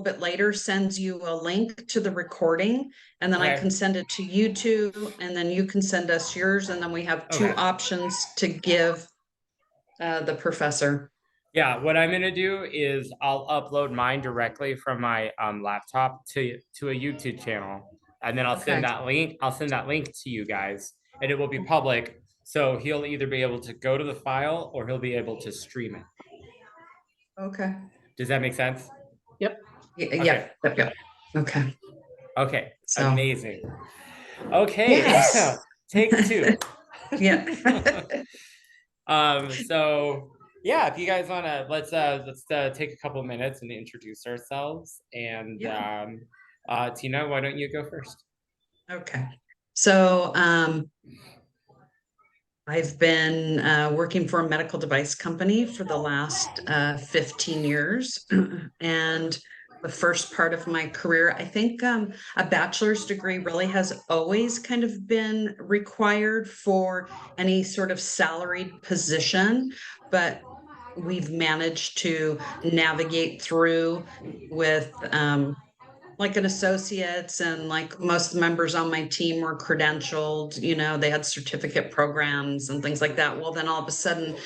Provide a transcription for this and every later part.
bit later sends you a link to the recording, and then I Okay. can send it to you two, and then you can send us yours, and then we have two Okay. options to give the professor. Yeah, what I'm gonna do is I'll upload mine directly from my laptop to a YouTube channel, and then I'll send Okay. that link. I'll send that link to you guys, and it will be public. So he'll either be able to go to the file or he'll be able to stream it. Okay. Does that make sense? Yep. Okay. Yep. Okay. Okay. So Amazing. Okay. yes. Take two. Yeah. So yeah, if you guys wanna let's take a couple minutes and introduce ourselves. And Yeah. Tina, why don't you go first? Okay. So I've been working for a medical device company for the last 15 years. And the first part of my career, I think a bachelor's degree really has always kind of been required for any sort of salaried position, but we've managed to navigate through with like an associates, and like most members on my team were credentialed, they had certificate programs and things like that. Well, then all of a sudden,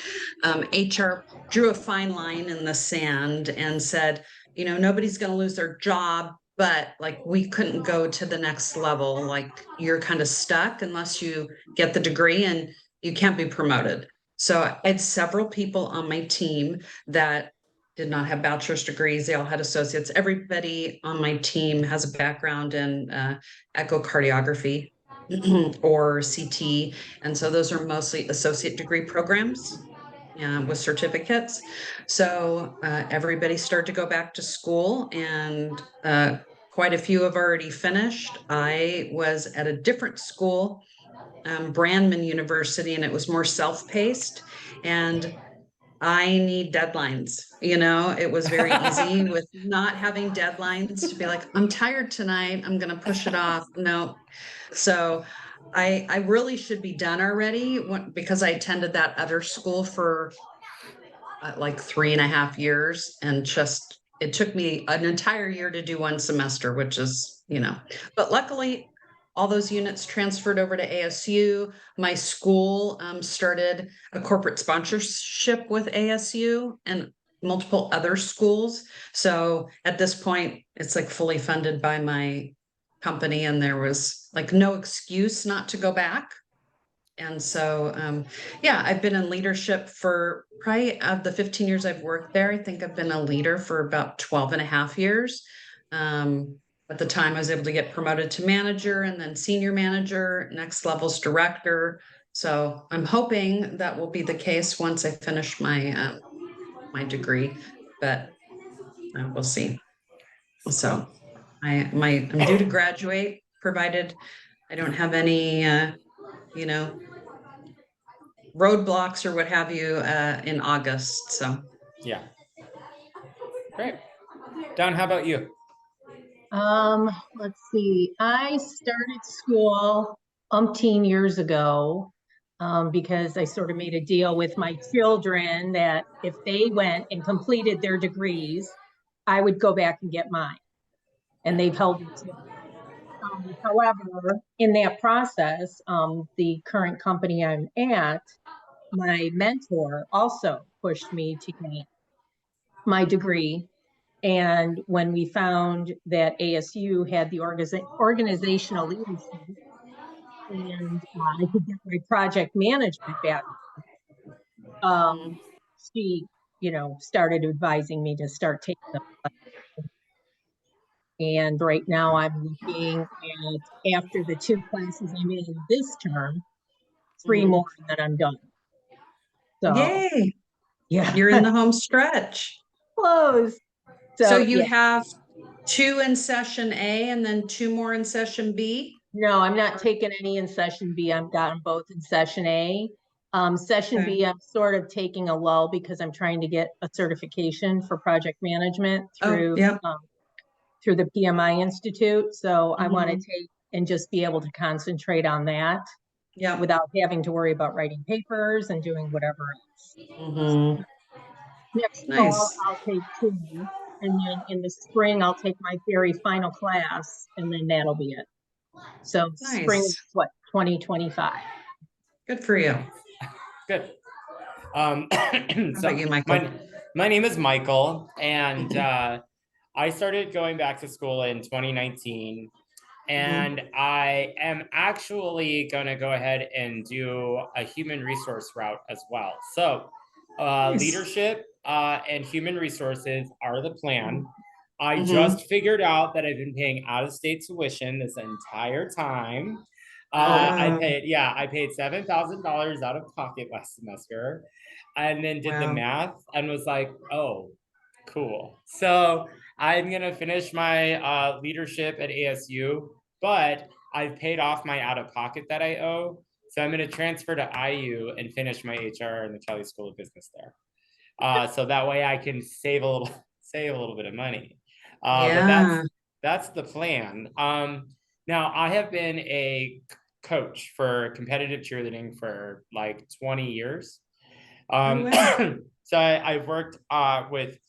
HR drew a fine line in the sand and said, nobody's going to lose their job, but like we couldn't go to the next level. Like you're kind of stuck unless you get the degree, and you can't be promoted. So I had several people on my team that did not have bachelor's degrees. They all had associates. Everybody on my team has a background in echocardiography or CT. And so those are mostly associate degree programs with certificates. So everybody started to go back to school, and quite a few have already finished. I was at a different school, Brandman University, and it was more self-paced. And I need deadlines. It was very easy with not having deadlines to be like, I'm tired tonight. I'm going to push it off. No. So I really should be done already because I attended that other school for like 3.5 years, and just it took me an entire year to do one semester, which is, but luckily all those units transferred over to ASU. My school started a corporate sponsorship with ASU and multiple other schools. So at this point, it's like fully funded by my company, and there was like no excuse not to go back. And so, yeah, I've been in leadership for probably of the 15 years I've worked there. I think I've been a leader for about 12 and a half years. At the time, I was able to get promoted to manager and then senior manager, next level's director. So I'm hoping that will be the case once I finish my degree, but we'll see. So I'm due to graduate, provided I don't have any, you know, roadblocks or what have you in August. So Yeah. Great. Don, how about you? Let's see. I started school umpteen years ago because I sort of made a deal with my children that if they went and completed their degrees, I would go back and get mine. And they've held me to. However, in that process, the current company I'm at, my mentor also pushed me to get my degree. And when we found that ASU had the organizational leadership and I could get my project management back, she, started advising me to start taking them. And right now I'm looking at, after the 2 classes I'm in this term, 3 more that I'm done. So, yay, yeah, you're in the home stretch. close. So you have 2 in session A and then 2 more in session B? No, I'm not taking any in session B. I've gotten both in session A. Session B, I'm sort of taking a lull because I'm trying to get a certification for project management through through the PMI Institute. So I want to take and just be able to concentrate on that without having to worry about writing papers and doing whatever else. Next fall, I'll take 2. And then in the spring, I'll take my very final class, and then that'll be it. So spring of Nice. what, 2025. Good for you. Good. How So about you, Michael? my name is Michael, and I started going back to school in 2019, and I am actually going to go ahead and do a human resource route as well. So Nice. leadership and human resources are the plan. I Mhm. just figured out that I've been paying out-of-state tuition this entire time. Oh, I wow. paid $7,000 out of pocket last semester, and then did the Wow. math and was like, oh, cool. So I'm gonna finish my leadership at ASU, but I've paid off my out-of-pocket that I owe. So I'm gonna transfer to IU and finish my HR in the Kelly School of Business there. So that way I can save a little save a little bit of money. But Yeah. that's the plan. Now I have been a coach for competitive cheerleading for like 20 years. No way. So I've worked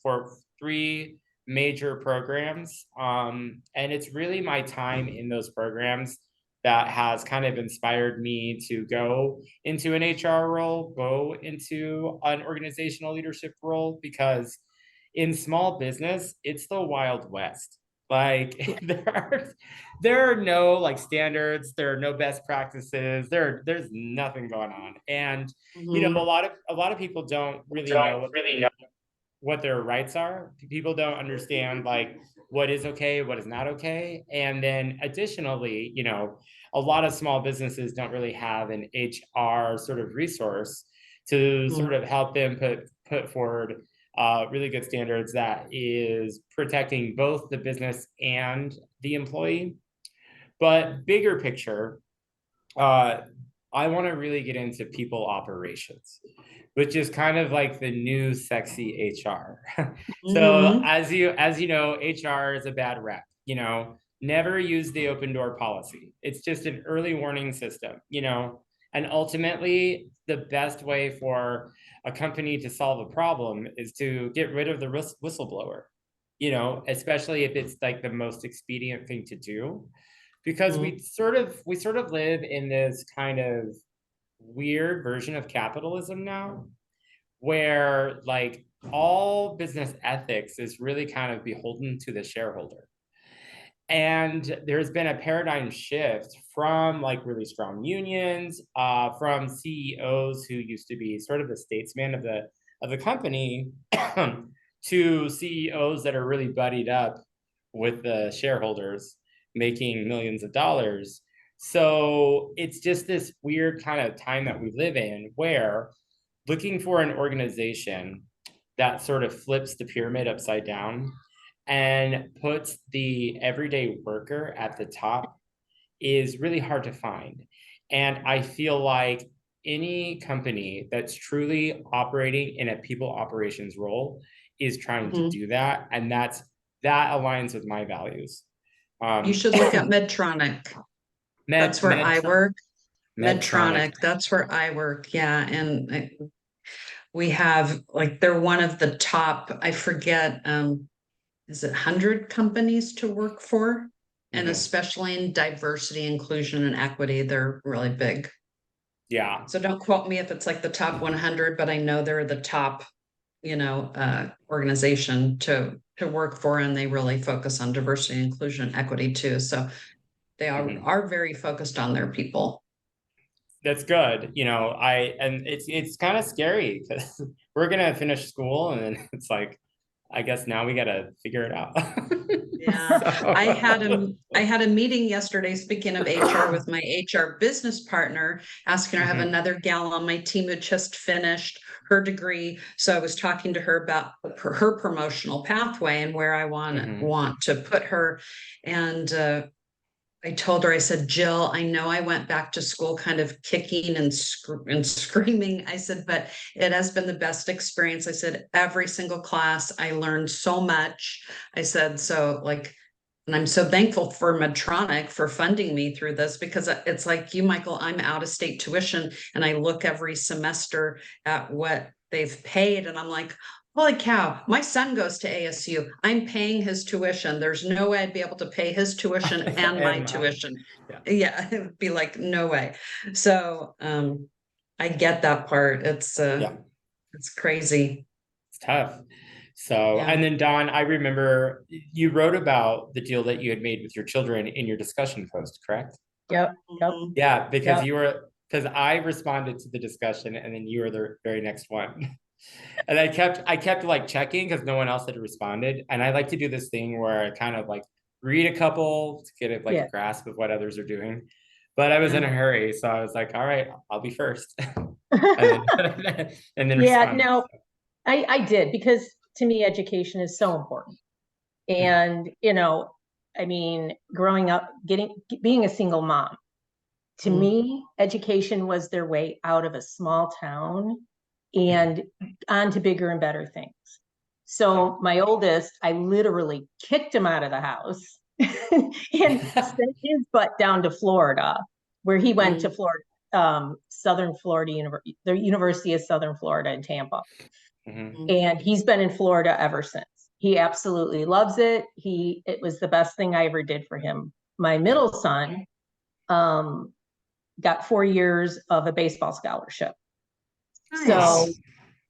for 3 major programs, and it's really my time in those programs that has kind of inspired me to go into an HR role, go into an organizational leadership role, because in small business, it's the Wild West. Like there are no like standards, there are no best practices, there's nothing going on. And you know, Mhm. a lot of people don't really know what their rights are. People don't understand like what is okay, what is not okay. And then additionally, you know, a lot of small businesses don't really have an HR sort of resource to sort of help them put forward really good standards that is protecting both the business and the employee. But bigger picture, uh, I want to really get into people operations, which is kind of like the new sexy HR. So Mhm. as you know, HR is a bad rep. You know, never use the open door policy. It's just an early warning system. You know, and ultimately, the best way for a company to solve a problem is to get rid of the whistleblower. You know, especially if it's like the most expedient thing to do, because Mhm. we sort of live in this kind of weird version of capitalism now, where like all business ethics is really kind of beholden to the shareholder. And there's been a paradigm shift from like really strong unions, from CEOs who used to be sort of the statesman of the company, to CEOs that are really buddied up with the shareholders, making millions of dollars. So it's just this weird kind of time that we live in, where looking for an organization that sort of flips the pyramid upside down and puts the everyday worker at the top is really hard to find. And I feel like any company that's truly operating in a people operations role is trying to Mhm. do that. And that aligns with my values. You Um, should look at Medtronic. That's where I work. Medtronic. Medtronic, that's where I work. Yeah. And we have like they're one of the top, I forget, is it 100 companies to work for? And Mhm. especially in diversity, inclusion, and equity, they're really big. Yeah. So don't quote me if it's like the top 100, but I know they're the top, organization to work for, and they really focus on diversity, inclusion, and equity too. So they Mhm. are very focused on their people. That's good. You know, and it's kind of scary because we're gonna finish school and then it's like, I guess now we gotta figure it out. Yeah, So, I had a meeting yesterday, speaking of HR, with my HR business partner, asking her. I have Mhm, another gal on my team who just finished her degree. So I was talking to her about her promotional pathway and where I mhm, want to put her. And I told her, I said, Jill, I know I went back to school kind of kicking and screaming. I said, but it has been the best experience. I said, every single class, I learned so much. I said, so like, and I'm so thankful for Medtronic for funding me through this, because it's like you, Michael, I'm out of state tuition and I look every semester at what they've paid and I'm like, Holy cow, my son goes to ASU. I'm paying his tuition. There's no way I'd be able to pay his tuition and my And tuition. yeah. Yeah, it would be like, no way. So I get that part. Yeah, It's crazy. it's tough. So, Yeah. and then Don, I remember you wrote about the deal that you had made with your children in your discussion post, correct? Yep, yep, Mhm. Yeah, because yep. because I responded to the discussion and then you were the very next one. And I kept like checking because no one else had responded. And I like to do this thing where I kind of like read a couple to get like a Yeah. grasp of what others are doing. But I was in a hurry, so I was like, all right, I'll be first. And then and then Yeah, respond. no, I did because to me, education is so important. Mhm. And, I mean, growing up, being a single mom, to Mhm. me, education was their way out of a small town and on to bigger and better things. So my oldest, I literally kicked him out of the house and sent his butt down to Florida, where he went to Mhm. Florida, Southern Florida the University of Southern Florida in Tampa. Mhm. And he's been in Florida ever since. He absolutely loves it. It was the best thing I ever did for him. My Yeah. middle son um, got 4 years of a baseball scholarship. Nice. So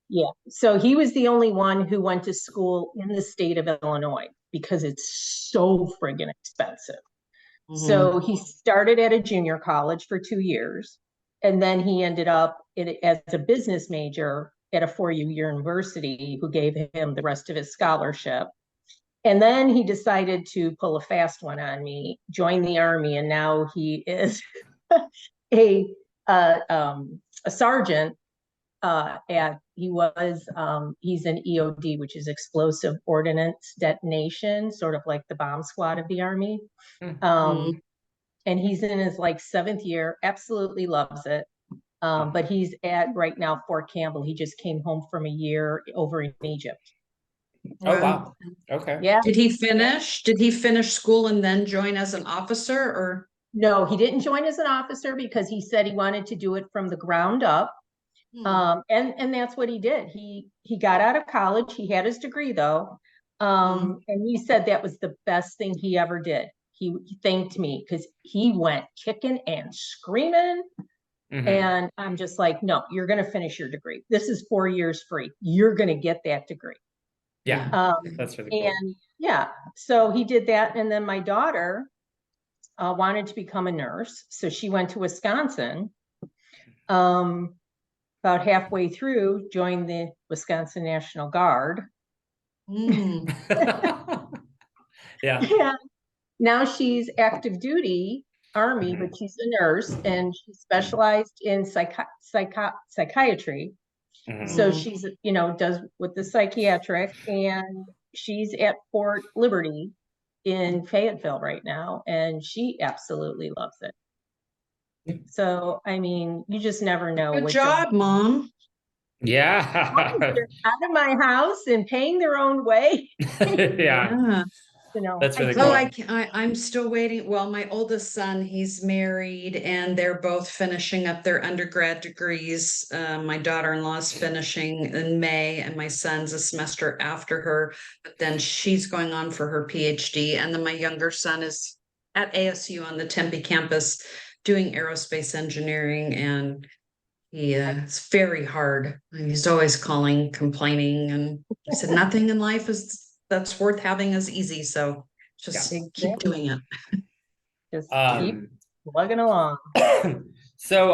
yeah, so he was the only one who went to school in the state of Illinois because it's so friggin' expensive. Mhm. So he started at a junior college for 2 years, and then he ended up as a business major at a 4-year university who gave him the rest of his scholarship. And then he decided to pull a fast one on me, join the army, and now he is a a sergeant. He's an EOD, which is explosive ordnance detonation, sort of like the bomb squad of the army. Um, Mhm. and he's in his like 7th year, absolutely loves it. But he's at right now Fort Campbell. He just came home from a year over in Egypt. Oh Wow. wow. Okay. Yeah. Did he finish school and then join as an officer or? No, he didn't join as an officer because he said he wanted to do it from the ground up. Hmm. And that's what he did. He got out of college. He had his degree though. Mhm. And he said that was the best thing he ever did. He thanked me because he went kicking and screaming. Mhm. And I'm just like, no, you're going to finish your degree. This is 4 years free. You're going to get that degree. Yeah, Yeah. that's really cool. And yeah, so he did that. And then my daughter wanted to become a nurse. So she went to Wisconsin. Um, about halfway through, joined the Wisconsin National Guard. Mm. Yeah. Yeah. Now she's active duty Army, Mhm. but she's a nurse and she specialized in psychiatry. Mhm. So Mhm. she's, does with the psychiatric, and she's at Fort Liberty in Fayetteville right now, and she absolutely loves it. So, I mean, you just never know Good what you're job, Mom. Yeah. they're out of my house and paying their own way. Yeah, Yeah. that's I really Oh, can't. cool. I'm still waiting. Well, my oldest son, he's married and they're both finishing up their undergrad degrees. My daughter-in-law is finishing in May and my son's a semester after her, but then she's going on for her PhD. And then my younger son is at ASU on the Tempe campus doing aerospace engineering and it's very hard. He's always calling, complaining, and I said, nothing in life is that's worth having is easy. So Yeah. just keep doing Exactly. it. Just keep Um, plugging along. so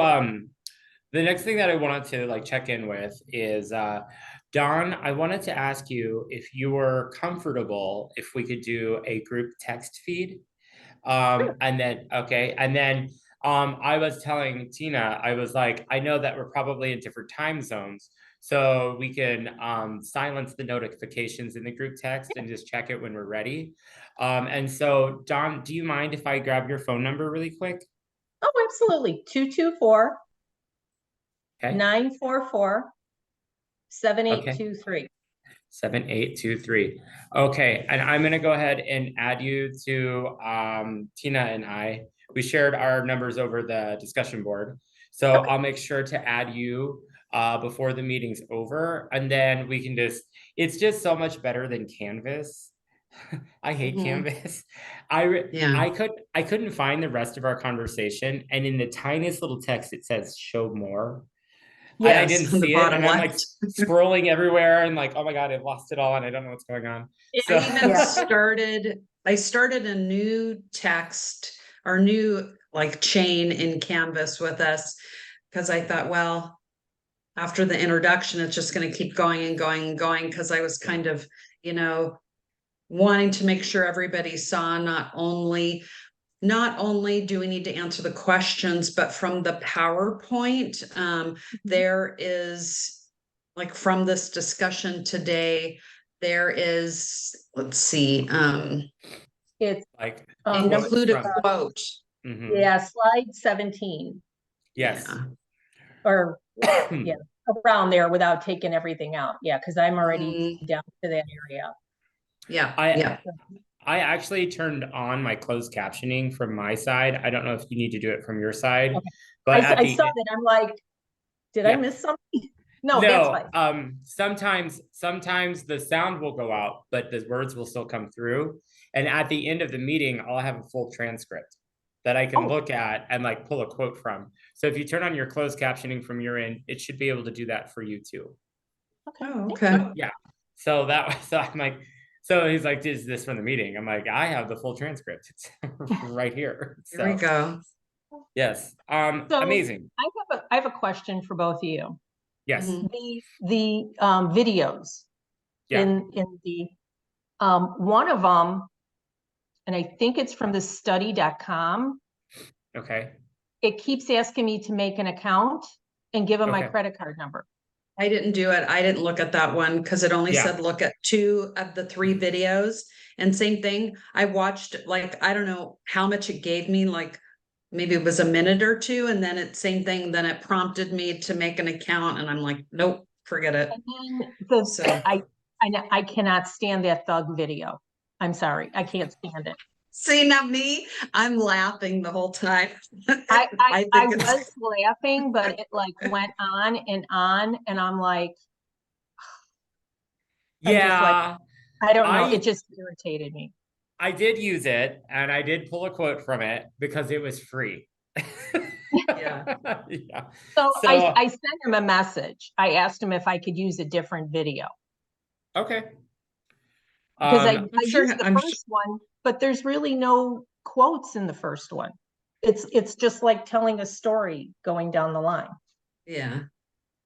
the next thing that I wanted to like check in with is Don, I wanted to ask you if you were comfortable if we could do a group text feed. And then, okay. And then I was telling Tina, I was like, I know that we're probably in different time zones. So we can silence the notifications in the group text and just check it when we're ready. And so, Don, do you mind if I grab your phone number really quick? Oh, absolutely. 224 Okay. 944 seven eight Okay. two three. 7823. Okay, and I'm gonna go ahead and add you to Tina and I. We shared our numbers over the discussion board. So Okay. I'll make sure to add you before the meeting's over, and then we can just, it's just so much better than Canvas. I hate Canvas. Yeah. I couldn't find the rest of our conversation, and in the tiniest little text it says show more. And I Yes, didn't on the see it, bottom and I'm like left. scrolling everywhere and like, oh my God, I've lost it all and I don't know what's going on. I So even Yeah. started a new text or new like chain in Canvas with us because I thought, well, after the introduction, it's just going to keep going and going and going because I was kind of, you know, wanting to make sure everybody saw not only do we need to answer the questions, but from the PowerPoint, there is like from this discussion today, there is, let's see, It's like number, quotes include a from quote. mhm. yeah, slide 17, Yes. Yeah. or yeah, around there without taking everything out. Yeah, because I'm already Mm, down to that area. yeah, I yeah. I actually turned on my closed captioning from my side. I don't know if you need to do it from your side, Okay. but at I the saw that. I'm like, did I yeah. miss something? No, that's No, fine. sometimes the sound will go out, but the words will still come through. And at the end of the meeting, I'll have a full transcript that I can Oh, look at and like pull a quote from. So if you turn on your closed captioning from your end, it should be able to do that for you too. okay. Oh, Thank okay. you. Yeah. So that so I'm like, so he's like, is this from the meeting? I'm like, I have the full transcript. It's right here. There we So go. yes. So Amazing. I have a question for both of you. Yes. Mhm. The videos Yeah. in the one of them, and I think it's from the study.com. Okay. It keeps asking me to make an account and give them my Okay. credit card number. I didn't do it. I didn't look at that one because it only Yeah. said look at 2 of the 3 videos. And same thing, I watched like, I don't know how much it gave me, like maybe it was a minute or two, and then it same thing, then it prompted me to make an account, and I'm like, nope, forget it. And then the So I cannot stand that thug video. I'm sorry, I can't stand it. see now me, I'm laughing the whole time. I I think it's was laughing, but it like went on, and I'm like, I'm just like, Yeah. I don't know. It I just irritated me. I did use it and I did pull a quote from it because it was free. yeah. Yeah. So So I sent him a message. I asked him if I could use a different video okay. because Um I'm I sure used the I'm first one, but there's really no quotes in the first one. It's just like telling a story going down the line. yeah.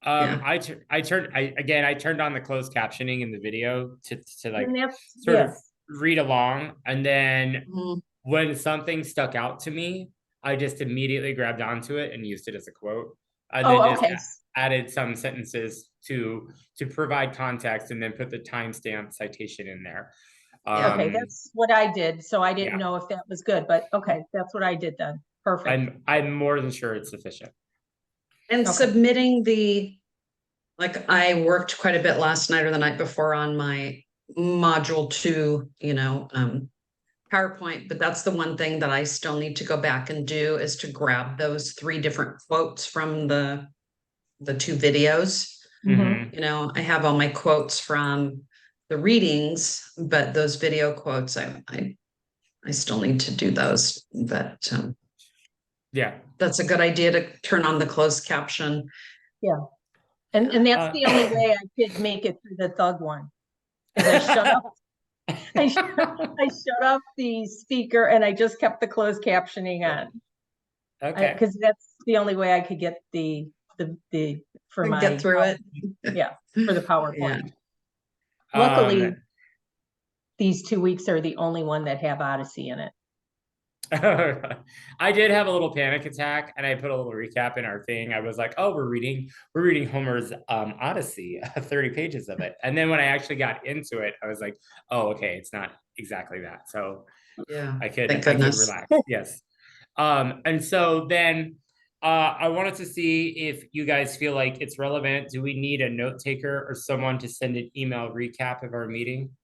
Yeah. I turned on the closed captioning in the video to like And that's, sort of yes. read along, and then Mhm. when something stuck out to me, I just immediately grabbed onto it and used it as a quote, and then Oh, just okay. added some sentences to provide context, and then put the timestamp citation in there. Yeah. Okay, that's what I did. So I didn't Yeah, know if that was good, but okay, that's what I did then. Perfect. I'm more than sure it's sufficient. And Okay. submitting like I worked quite a bit last night or the night before on my module 2, PowerPoint, but that's the one thing that I still need to go back and do is to grab those 3 different quotes from the 2 videos. Mhm. Mm-hmm. I have all my quotes from the readings, but those video quotes, I still need to do those. But Yeah. that's a good idea to turn on the closed caption. Yeah. And that's Uh, the only way I could make it through the thug one. Is I shut up I shut off the speaker and I just kept the closed captioning on. okay. Because that's the only way I could get for Get my through it. yeah, for the Yeah. PowerPoint. Um, Luckily, these 2 weeks are the only one that have Odyssey in it. I did have a little panic attack, and I put a little recap in our thing. I was like, "Oh, we're reading Homer's Odyssey, 30 pages of it." And then when I actually got into it, I was like, "Oh, okay, it's not exactly that." So Yeah. I Thank could goodness. relax. Yes. And so then I wanted to see if you guys feel like it's relevant. Do we need a note taker or someone to send an email recap of our meeting?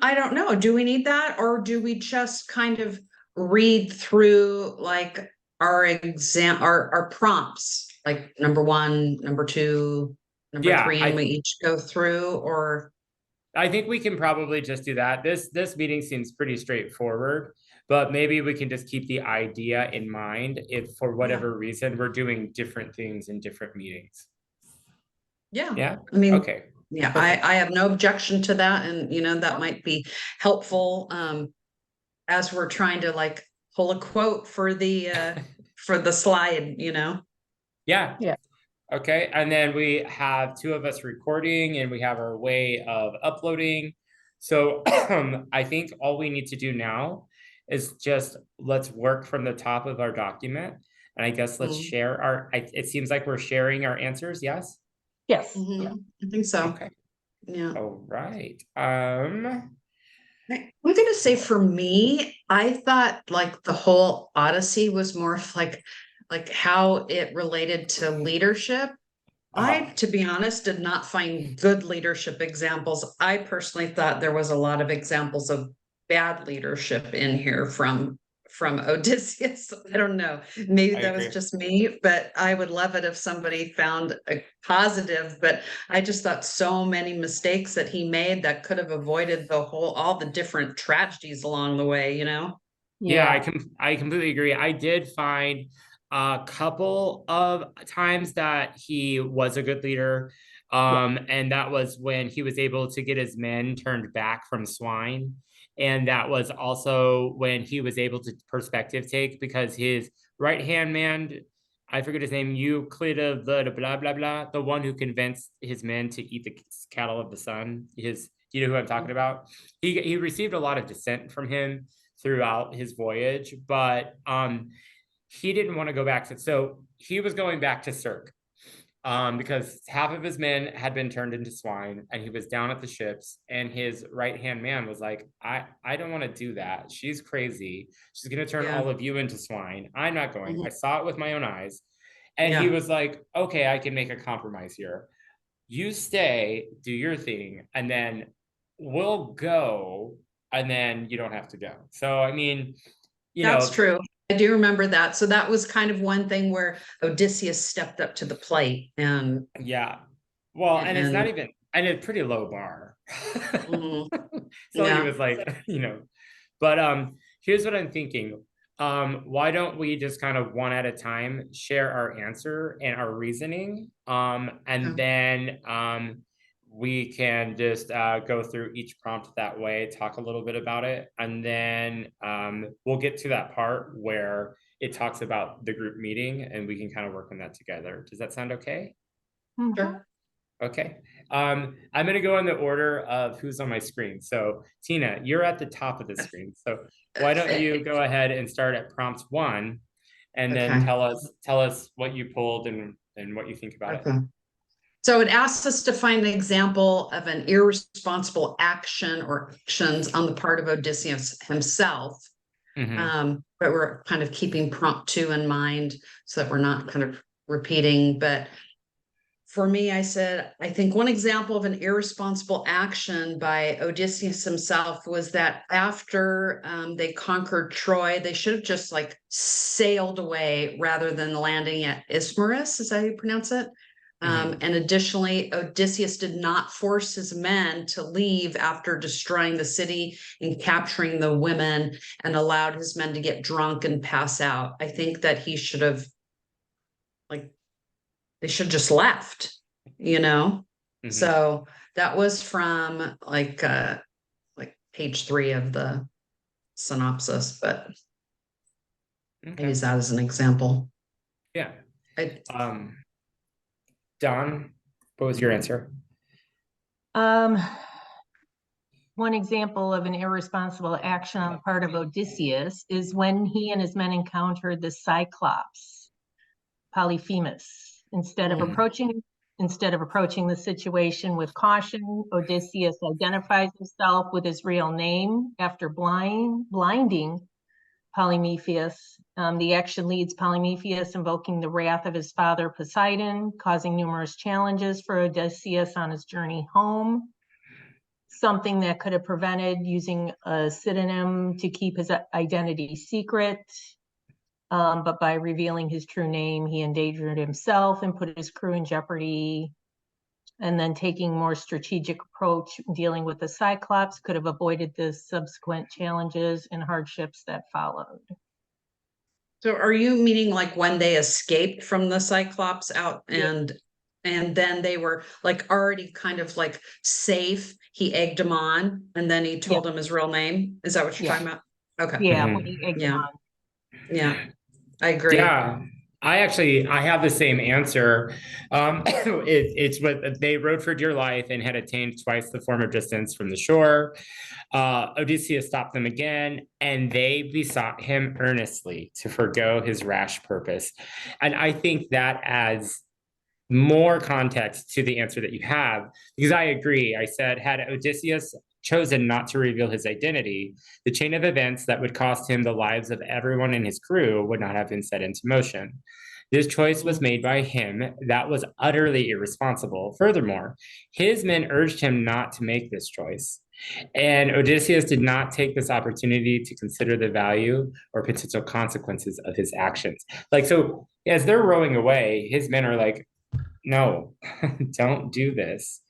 I don't know. Do we need that, or do we just kind of read through like our prompts, like number one, number two, number Yeah, three, and we each go through, or I think we can probably just do that. This meeting seems pretty straightforward, but maybe we can just keep the idea in mind if for whatever reason we're doing different things in different meetings. yeah, Yeah. I mean, Okay. yeah, Perfect. I have no objection to that, and that might be helpful as we're trying to like pull a quote for the slide, Yeah. Yeah. Okay. And then we have two of us recording and we have our way of uploading. So I think all we need to do now is just let's work from the top of our document. And I guess let's Mm. share it seems like we're sharing our answers. Yes. Yes. Mhm. I think so. Okay. Yeah. All right. I'm gonna say for me, I thought like the whole Odyssey was more of like how it related to leadership. uh-huh. To be honest, did not find good leadership examples. I personally thought there was a lot of examples of bad leadership in here from Odysseus. I don't know. Maybe I that was agree. just me, but I would love it if somebody found a positive. But I just thought so many mistakes that he made that could have avoided all the different tragedies along the way, Yeah, Yeah. I completely agree. I did find a couple of times that he was a good leader. Yeah. And that was when he was able to get his men turned back from swine. And that was also when he was able to perspective take because his right hand man, I forget his name, Euclid of the blah blah blah, the one who convinced his men to eat the cattle of the sun. Do you know who I'm talking about? He received a lot of dissent from him throughout his voyage, but he didn't want to go back to. So he was going back to Cirque because half of his men had been turned into swine, and he was down at the ships. And his right hand man was like, "I don't want to do that. She's crazy. She's going to turn Yeah. all of you into swine. I'm not going. Mhm. I saw it with my own eyes." And he Yeah. was like, "Okay, I can make a compromise here. You stay, do your thing, and then we'll go, and then you don't have to go." So, I mean, That's true. I do remember that. So that was kind of one thing where Odysseus stepped up to the plate yeah. Well, and it's not and even, and it's pretty low bar. mhm, So he yeah. was like, but here's what I'm thinking. Why don't we just kind of one at a time share our answer and our reasoning? And then we can just go through each prompt that way, talk a little bit about it, and then we'll get to that part where it talks about the group meeting and we can kind of work on that together. Does that sound okay? Mhm. Sure. Okay. I'm going to go in the order of who's on my screen. So Tina, you're at the top of the screen. So why don't you go ahead and start at prompt 1 and then Okay. tell us what you pulled and what you think about it. Okay. So it asks us to find an example of an irresponsible action or actions on the part of Odysseus himself. Mhm. But we're kind of keeping prompt 2 in mind so that we're not kind of repeating. But for me, I said, I think one example of an irresponsible action by Odysseus himself was that after they conquered Troy, they should have just like sailed away rather than landing at Ismarus, is that how you pronounce it? Mhm. And additionally, Odysseus did not force his men to leave after destroying the city and capturing the women and allowed his men to get drunk and pass out. I think that he should have, like, they should have just left, you know? Mhm. So that was from like page 3 of the synopsis, but I Okay. use that as an example. Yeah. I, Um, Don, what was your answer? Um, One example of an irresponsible action on the part of Odysseus is when he and his men encountered the Cyclops, Polyphemus. Mhm. Instead of approaching the situation with caution, Odysseus identifies himself with his real name after blinding Polyphemus. The action leads Polyphemus invoking the wrath of his father Poseidon, causing numerous challenges for Odysseus on his journey home. Something that could have prevented using a pseudonym to keep his identity secret. But by revealing his true name, he endangered himself and put his crew in jeopardy. And then taking more strategic approach dealing with the Cyclops could have avoided the subsequent challenges and hardships that followed. So are you meaning like when they escaped from the Cyclops out Yeah. and then they were like already kind of like safe, he egged them on and then he told Yeah. him his real name? Is that what you're Yeah. talking about? Okay. Yeah, Mhm. when he egged Yeah. him on. Yeah. I agree. Yeah, I have the same answer. It's what they rode for dear life and had attained twice the former distance from the shore. Odysseus stopped them again, and they besought him earnestly to forgo his rash purpose. And I think that adds more context to the answer that you have, because I agree. I said, had Odysseus chosen not to reveal his identity, the chain of events that would cost him the lives of everyone in his crew would not have been set into motion. This choice was made by him that was utterly irresponsible. Furthermore, his men urged him not to make this choice. And Odysseus did not take this opportunity to consider the value or potential consequences of his actions. Like, so as they're rowing away, his men are like, no, don't do this.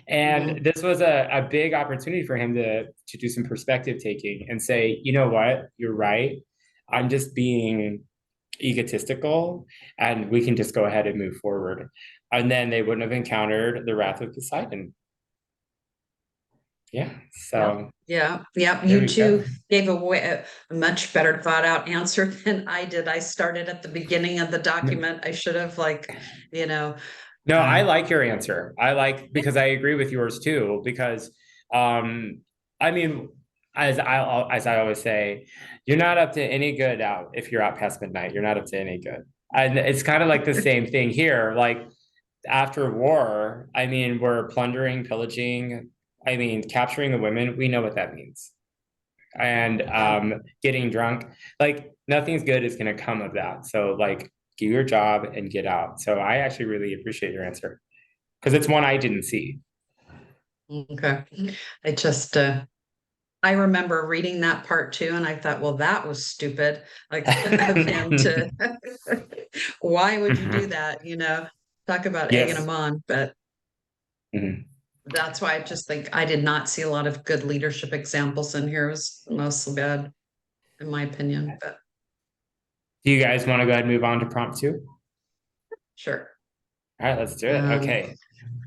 And this was a big opportunity for him to do some perspective taking and say, you know what, you're right. I'm just being egotistical and we can just go ahead and move forward. And then they wouldn't have encountered the wrath of Poseidon. Yeah. So Yeah. Yeah. there You we go. two gave a much better thought out answer than I did. I started at the beginning of the document. I should have you know, No, I uh, like your answer. I like because I agree with yours too. Because, I mean, as I always say, you're not up to any good out if you're out past midnight. You're not up to any good, and it's kind of like the same thing here. Like after war, I mean, we're plundering, pillaging. I mean, capturing the women. We know what that means, and yeah. getting drunk. Like nothing's good is going to come of that. So like do your job and get out. So I actually really appreciate your answer because it's one I didn't see. Okay. I just I remember reading that part too, and I thought, well, that was stupid. Like of him to why would you do that? Talk about egging Yes. him on. But Mhm. that's why I just think I did not see a lot of good leadership examples in here. It was mostly bad, in my opinion. But Do you guys want to go ahead and move on to prompt two? sure. All right, let's do it. Um, Okay.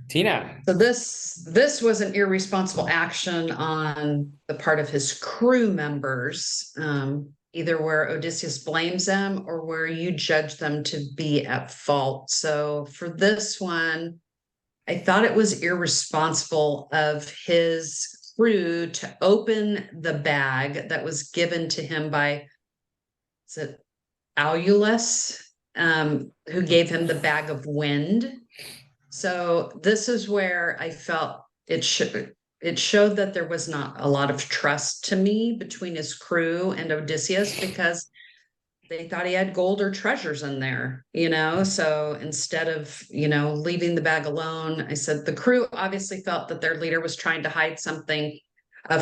Tina. So this was an irresponsible action on the part of his crew members, either where Odysseus blames them or where you judge them to be at fault. So for this one, I thought it was irresponsible of his crew to open the bag that was given to him by, is it Aulus, who gave him the bag of wind. So this is where I felt it showed that there was not a lot of trust to me between his crew and Odysseus because they thought he had gold or treasures in there. So instead of, leaving the bag alone, I said the crew obviously felt that their leader was trying to hide something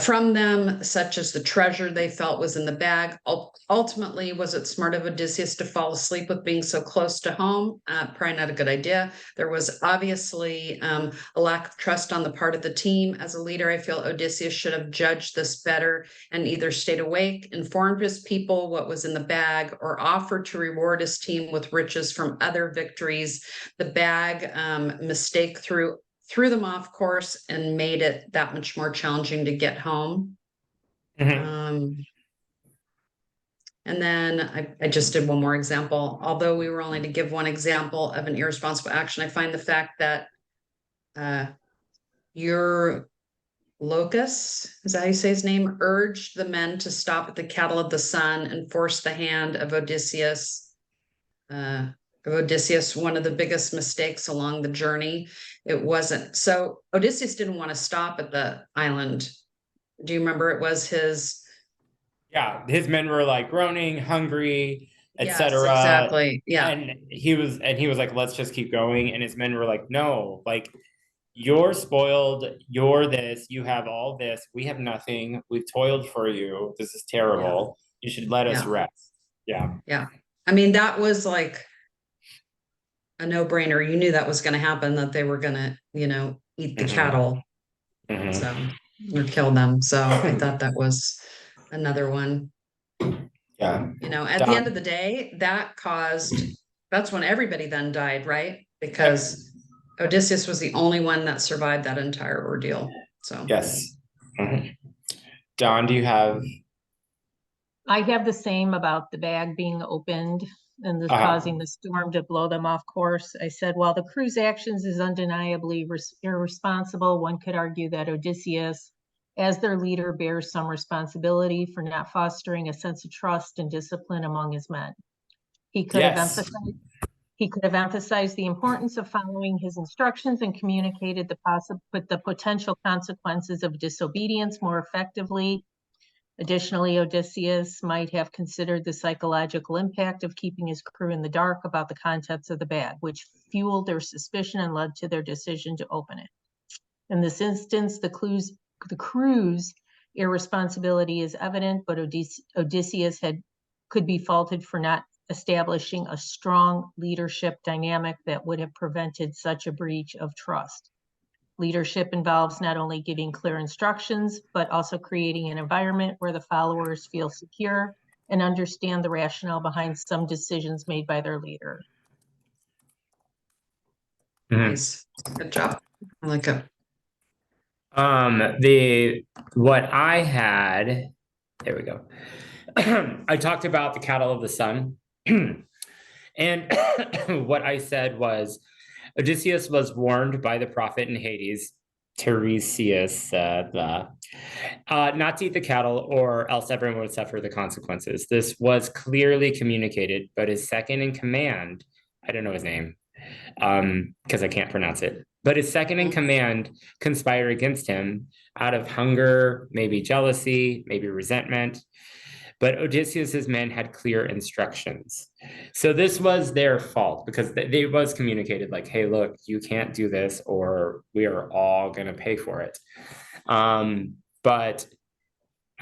from them, such as the treasure they felt was in the bag. Ultimately, was it smart of Odysseus to fall asleep with being so close to home? Probably not a good idea. There was obviously a lack of trust on the part of the team. As a leader, I feel Odysseus should have judged this better and either stayed awake, informed his people what was in the bag, or offered to reward his team with riches from other victories. The bag mistake threw them off course and made it that much more challenging to get home. Mhm. Um, and then I just did one more example. Although we were only to give one example of an irresponsible action, I find the fact that your Locus, is that how you say his name, urged the men to stop at the cattle of the sun and force the hand of Odysseus. One of the biggest mistakes along the journey. It wasn't so Odysseus didn't want to stop at the island. Do you remember it was his? Yeah, his men were like groaning, hungry, Yes, etc. exactly. Yeah, And he was like, let's just keep going. And his men were like, no, like you're spoiled, you're this, you have all this, we have nothing, we've toiled for you. This is yeah, terrible. You should let us yeah, rest. Yeah. yeah. I mean, that was like a no-brainer. You knew that was going to happen, that they were going to, eat the Mhm. cattle, Mhm. so, or kill them. So I thought that was another one. Yeah. At the end of the day, that's when everybody then died, right? Because Odysseus was the only one that survived that entire ordeal. So, Yes. Mhm. Don, do you have? I have the same about the bag being opened and this Uh, causing the storm to blow them off course. I said, while the crew's actions is undeniably irresponsible, one could argue that Odysseus, as their leader, bears some responsibility for not fostering a sense of trust and discipline among his men. He could have yes. emphasized He could have emphasized the importance of following his instructions and communicated the potential consequences of disobedience more effectively. Additionally, Odysseus might have considered the psychological impact of keeping his crew in the dark about the contents of the bag, which fueled their suspicion and led to their decision to open it. In this instance, the crew's irresponsibility is evident, but Odysseus could be faulted for not establishing a strong leadership dynamic that would have prevented such a breach of trust. Leadership involves not only giving clear instructions, but also creating an environment where the followers feel secure and understand the rationale behind some decisions made by their leader. nice. Good job. I like it. What I had, there we go. I talked about the cattle of the sun. And what I said was Odysseus was warned by the prophet in Hades, Tiresias, not to eat the cattle or else everyone would suffer the consequences. This was clearly communicated, but his second in command, I don't know his name, because I can't pronounce it, but his second in command conspired against him out of hunger, maybe jealousy, maybe resentment. But Odysseus's men had clear instructions. So this was their fault because they was communicated like, hey, look, you can't do this or we are all going to pay for it. But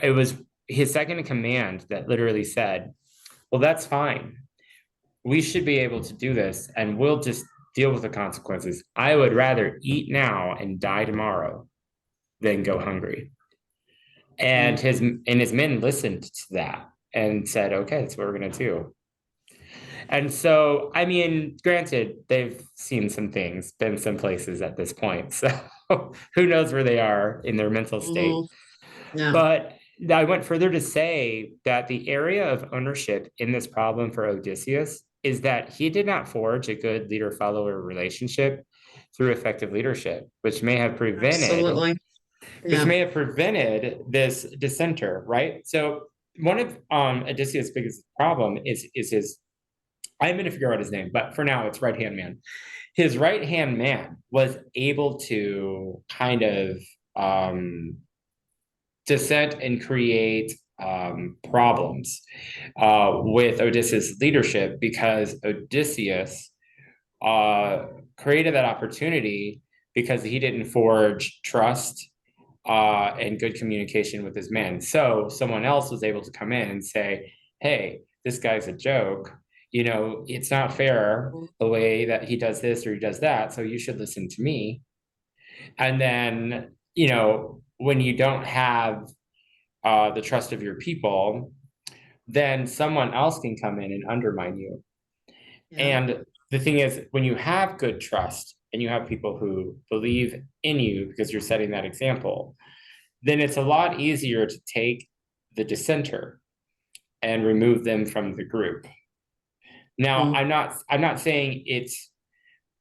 it was his second in command that literally said, well, that's fine. We should be able to do this and we'll just deal with the consequences. I would rather eat now and die tomorrow than go hungry. And his men listened to that and said, okay, that's what we're gonna do. And so, I mean, granted, they've seen some things, been some places at this point. So who knows where they are in their mental state. Yeah. But I went further to say that the area of ownership in this problem for Odysseus is that he did not forge a good leader-follower relationship through effective leadership, which may have prevented Absolutely. which Yeah. may have prevented this dissenter, right? So one of Odysseus' biggest problem is his, I'm going to figure out his name, but for now it's right-hand man. His right-hand man was able to kind of dissent and create problems with Odysseus' leadership because Odysseus created that opportunity because he didn't forge trust and good communication with his men. So someone else was able to come in and say, hey, this guy's a joke. It's not fair the way that he does this or he does that. So you should listen to me. And then, when you don't have the trust of your people, then someone else can come in and undermine you. Yeah. And the thing is, when you have good trust and you have people who believe in you because you're setting that example, then it's a lot easier to take the dissenter and remove them from the group. Now, I'm not saying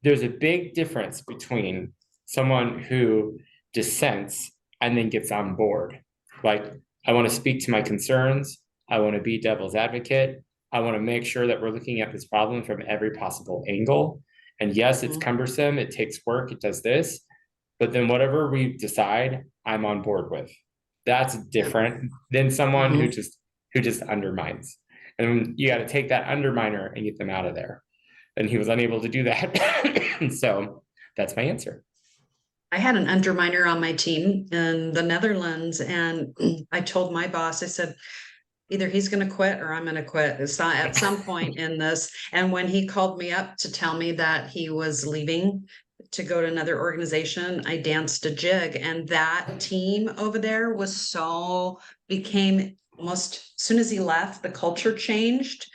there's a big difference between someone who dissents and then gets on board. Like, I want to speak to my concerns. I want to be devil's advocate. I want to make sure that we're looking at this problem from every possible angle. And yes, it's cumbersome. It takes work. It does this. But then whatever we decide, I'm on board with. That's different than someone who just undermines. And you got to take that underminer and get them out of there. And he was unable to do that. So that's my answer. I had an underminer on my team in the Netherlands, and I told my boss, I said, either he's going to quit or I'm going to quit. It's not at some point in this. And when he called me up to tell me that he was leaving to go to another organization, I danced a jig. And that team over there was became almost, as soon as he left, the culture changed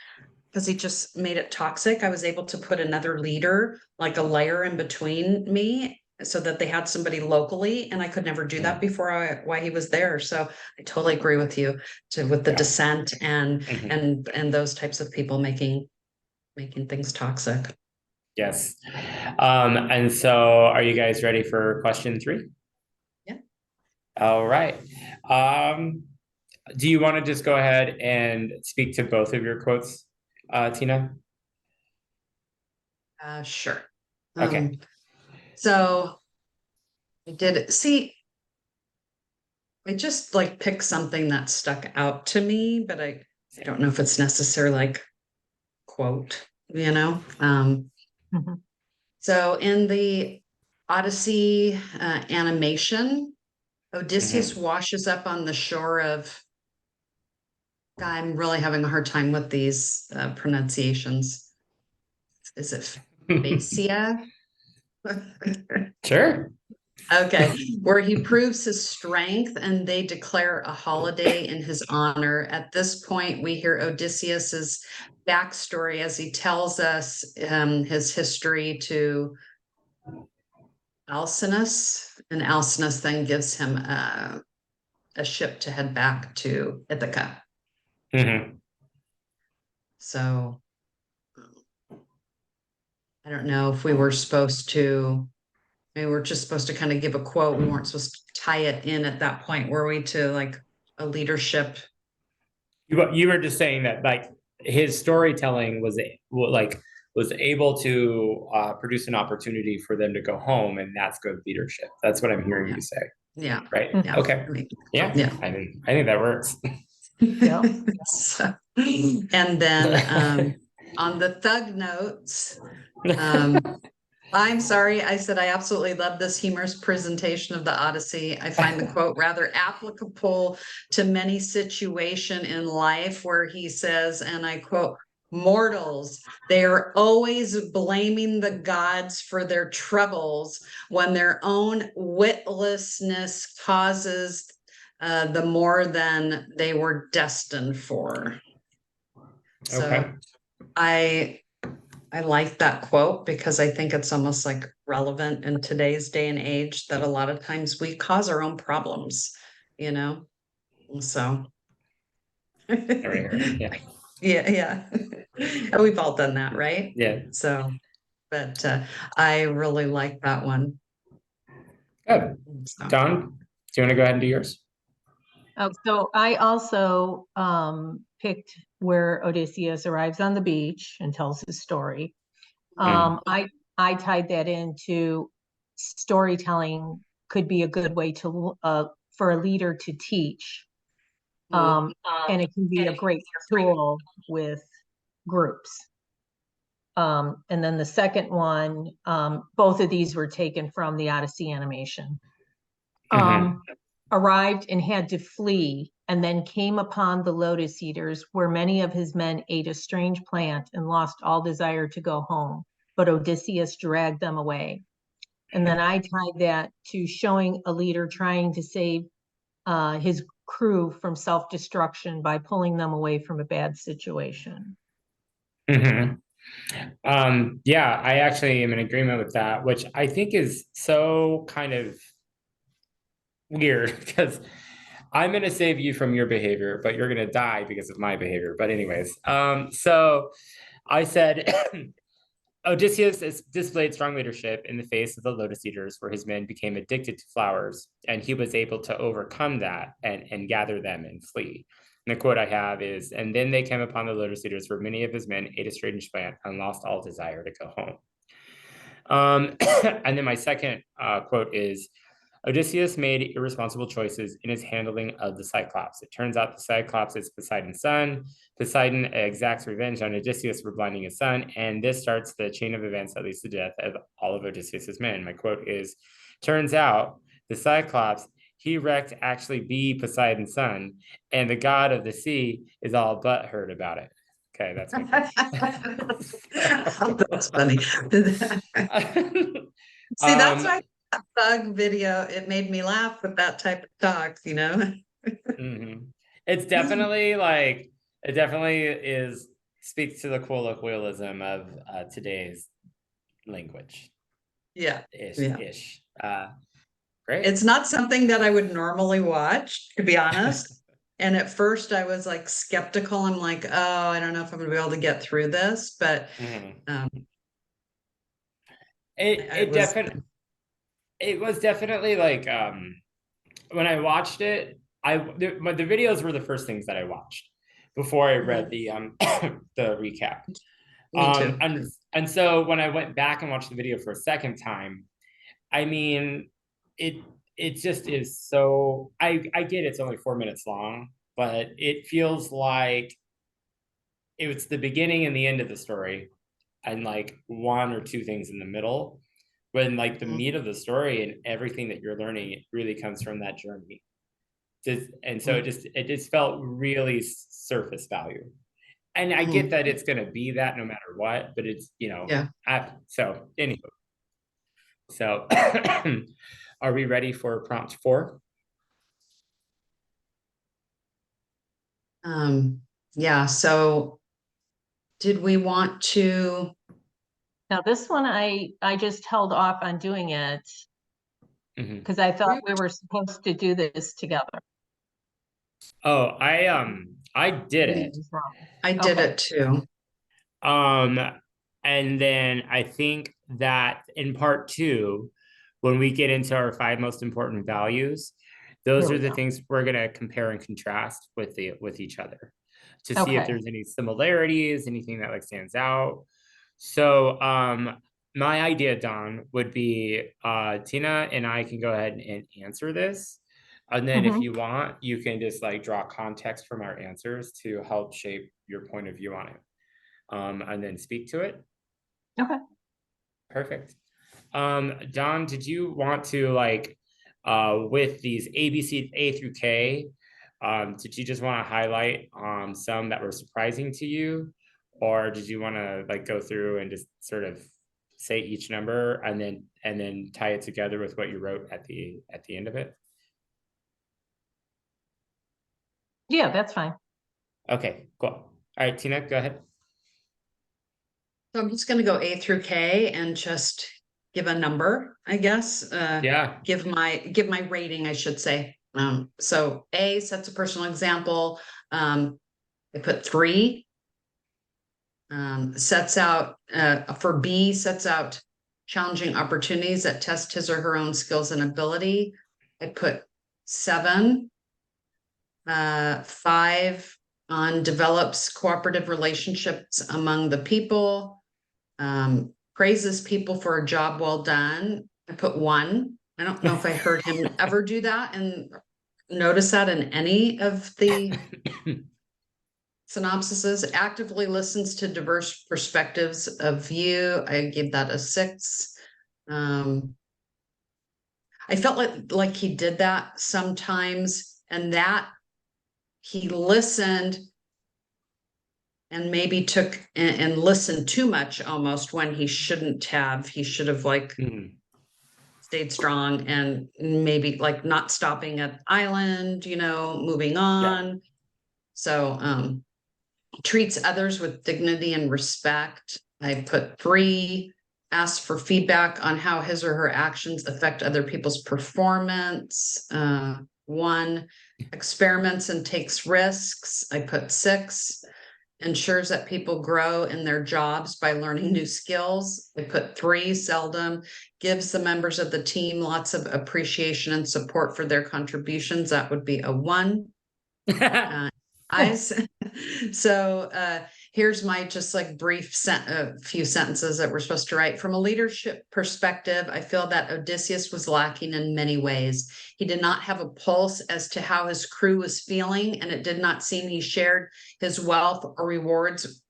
because he just made it toxic. I was able to put another leader, like a layer in between me, so that they had somebody locally, and I could never do that before while he was there. So I totally agree with you with the dissent and and those types of people making things toxic. Yes. And so are you guys ready for question 3? Yeah. All right. Do you want to just go ahead and speak to both of your quotes, Tina? Sure. Okay. So I did see, I just like picked something that stuck out to me, but I don't know if it's necessarily like quote, you know. Mhm. So in the Odyssey animation, Odysseus washes up on the shore of, I'm really having a hard time with these pronunciations. Is it Phaeacia? Sure. Okay, where he proves his strength and they declare a holiday in his honor. At this point, we hear Odysseus's backstory as he tells us his history to Alcinous, and Alcinous then gives him a ship to head back to Ithaca. Mhm. So I don't know if we were supposed to, maybe we're just supposed to kind of give a quote. We weren't supposed to tie it in at that point, were we, to like a leadership? You were just saying that like his storytelling was able to produce an opportunity for them to go home, and that's good leadership. That's what I'm hearing you say. Yeah. Right. Yeah. Okay. Yeah. Yeah. I think that works. Yeah. So, and then on the thug notes, I'm sorry, I said I absolutely love this humorous presentation of the Odyssey. I find the quote rather applicable to many situation in life where he says, and I quote, mortals, they are always blaming the gods for their troubles when their own witlessness causes the more than they were destined for. So Okay. I like that quote because I think it's almost like relevant in today's day and age that a lot of times we cause our own problems, you know? So Yeah. yeah. And we've all done that, right? Yeah. So, but I really like that one. Good. So. Don, do you want to go ahead and do yours? Oh, so I also picked where Odysseus arrives on the beach and tells his story. I tied that into storytelling could be a good way to for a leader to teach, and it can be a great tool with groups. And then the second one, both of these were taken from the Odyssey animation. Arrived and had to flee, and then came upon the lotus eaters, where many of his men ate a strange plant and lost all desire to go home. But Odysseus dragged them away. And then I tied that to showing a leader trying to save his crew from self-destruction by pulling them away from a bad situation. Yeah, I actually am in agreement with that, which I think is so kind of weird because I'm going to save you from your behavior, but you're going to die because of my behavior. But anyways, so I said Odysseus displayed strong leadership in the face of the lotus eaters, where his men became addicted to flowers, and he was able to overcome that and gather them and flee. And the quote I have is, and then they came upon the lotus eaters, where many of his men ate a strange plant and lost all desire to go home. And then my second quote is, Odysseus made irresponsible choices in his handling of the Cyclops. It turns out the Cyclops is Poseidon's son. Poseidon exacts revenge on Odysseus for blinding his son, and this starts the chain of events that leads to death of all of Odysseus's men. My quote is, turns out the Cyclops he wrecked actually be Poseidon's son, and the god of the sea is all butthurt about it. Okay, that's my That's funny. See, that's why that bug video, it made me laugh with that type of talk, you know? Mhm. It's definitely like, it definitely is, speaks to the colloquialism of today's language. Yeah. Ish. Great. It's not something that I would normally watch, to be honest. And at first I was like skeptical. I'm like, oh, I don't know if I'm gonna be able to get through this, but Mhm. it was It was definitely like when I watched it, the videos were the first things that I watched before I read the the recap. me too. And so when I went back and watched the video for a second time, I mean, it it just is so, I get it's only 4 minutes long, but it feels like it was the beginning and the end of the story, and like one or two things in the middle, when like the meat of the story and everything that you're learning, it really comes from that journey. And so it just felt really surface value. And I get that it's going to be that no matter what, but it's, Yeah. So anyway, so are we ready for prompt 4? Yeah. So did we want to? Now this one, I just held off on doing it Mhm. because I thought we were supposed to do this together. Oh, I did it. I did it too. Um, and then I think that in part 2, when we get into our 5 most important values, those There are we the go. things we're going to compare and contrast with each other to see if Okay. there's any similarities, anything that like stands out. So, my idea, Don, would be Tina and I can go ahead and answer this. And then if you want, you can just like draw context from our answers to help shape your point of view on it. And then speak to it. Okay. Perfect. Don, did you want to like with these ABC A through K, did you just want to highlight some that were surprising to you, or did you want to like go through and just sort of say each number and then tie it together with what you wrote at the end of it? Yeah, that's fine. Okay, cool. All right, Tina, go ahead. So I'm just going to go A through K and just give a number, I guess. Yeah. Give my rating, I should say. So A sets a personal example. I put 3. Sets out for B, sets out challenging opportunities that test his or her own skills and ability. I put 7. 5 on develops cooperative relationships among the people. Praises people for a job well done. I put 1. I don't know if I heard him ever do that and notice that in any of the synopsises. Actively listens to diverse perspectives of view. I gave that a 6. I felt like he did that sometimes, and that he listened and maybe took and listened too much almost when he shouldn't have. He should have like stayed strong and maybe like not stopping at island, moving on. Yeah. So treats others with dignity and respect. I put 3. Asks for feedback on how his or her actions affect other people's performance. 1. Experiments and takes risks. I put 6. Ensures that people grow in their jobs by learning new skills. I put 3. Seldom. Gives the members of the team lots of appreciation and support for their contributions. That would be a 1. Eyes. So here's my just like brief few sentences that we're supposed to write. From a leadership perspective, I feel that Odysseus was lacking in many ways. He did not have a pulse as to how his crew was feeling, and it did not seem he shared his wealth or rewards.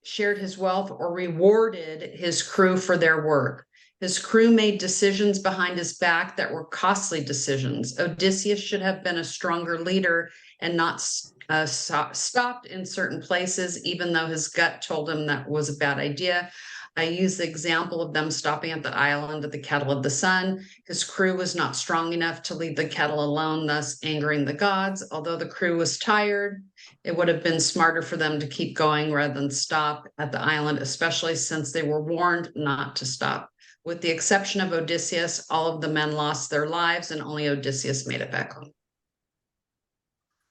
Shared his wealth or rewarded his crew for their work. His crew made decisions behind his back that were costly decisions. Odysseus should have been a stronger leader and not stopped in certain places, even though his gut told him that was a bad idea. I use the example of them stopping at the island of the Kettle of the Sun. His crew was not strong enough to leave the kettle alone, thus angering the gods. Although the crew was tired, it would have been smarter for them to keep going rather than stop at the island, especially since they were warned not to stop. With the exception of Odysseus, all of the men lost their lives and only Odysseus made it back home.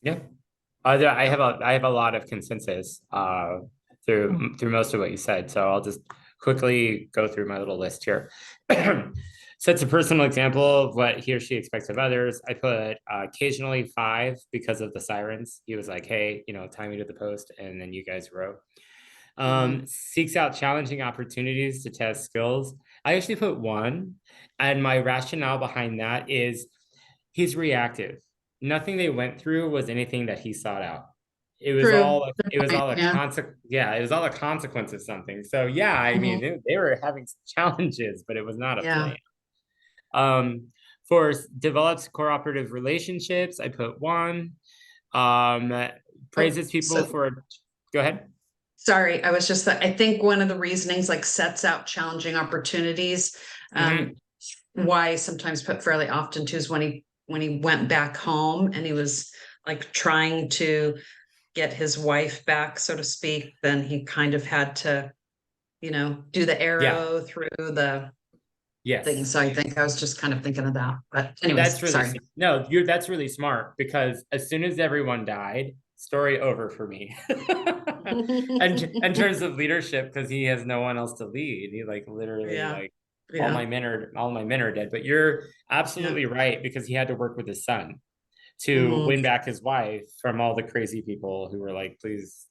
Yeah. I have a lot of consensus through most of what you said. So I'll just quickly go through my little list here. Sets a personal example of what he or she expects of others. I put occasionally 5 because of the sirens. He was like, hey, tie me to the post, and then you guys row. Seeks out challenging opportunities to test skills. I actually put 1, and my rationale behind that is he's reactive. Nothing they went through was anything that he sought out. It was all a consequence of something. So yeah, I mean, they were having challenges, but it was not a plan. For develops cooperative relationships, I put 1. Praises people for. Go ahead. Sorry, I was just that I think one of the reasonings like sets out challenging opportunities. Why I sometimes put fairly often too is when he went back home and he was like trying to get his wife back, so to speak, then he kind of had to, do the arrow through the thing. So I think I was just kind of thinking of that. But anyways, that's really sorry. No, that's really smart, because as soon as everyone died, story over for me. And in terms of leadership, because he has no one else to lead. He literally all my men are dead. But you're absolutely right, because he had to work with his son to win back his wife from all the crazy people who were like, please.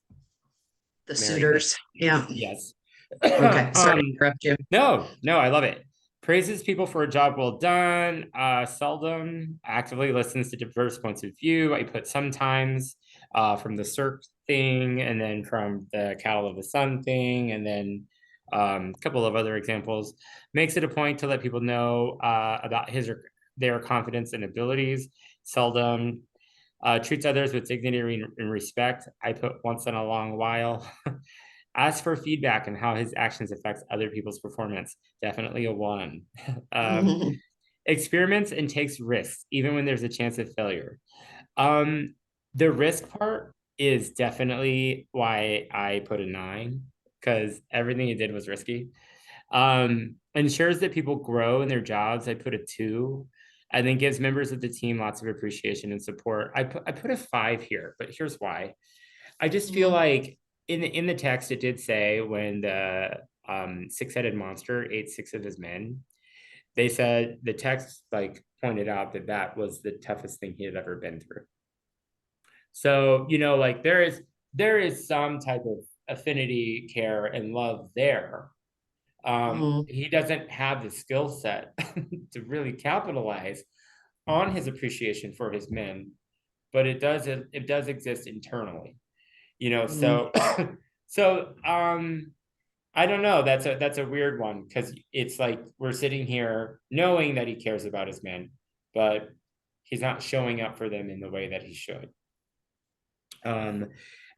The suitors. Yes. Okay. Sorry to interrupt you. No, I love it. Praises people for a job well done. Seldom actively listens to diverse points of view. I put sometimes from the Cirque thing, and then from the Cattle of the Sun thing, and then a couple of other examples. Makes it a point to let people know about his or their confidence and abilities. Seldom treats others with dignity and respect. I put once in a long while. Ask for feedback on how his actions affects other people's performance. Definitely a 1. Experiments and takes risks, even when there's a chance of failure. The risk part is definitely why I put a 9, because everything he did was risky. Ensures that people grow in their jobs. I put a 2. And then gives members of the team lots of appreciation and support. I put a 5 here, but here's why. I just feel like in the text, it did say when the 6-headed monster ate 6 of his men, they said the text pointed out that was the toughest thing he had ever been through. So, there is some type of affinity, care, and love there. He doesn't have the skill set to really capitalize on his appreciation for his men, but it does exist internally. So I don't know, that's a weird one, because it's like we're sitting here knowing that he cares about his men, but he's not showing up for them in the way that he should.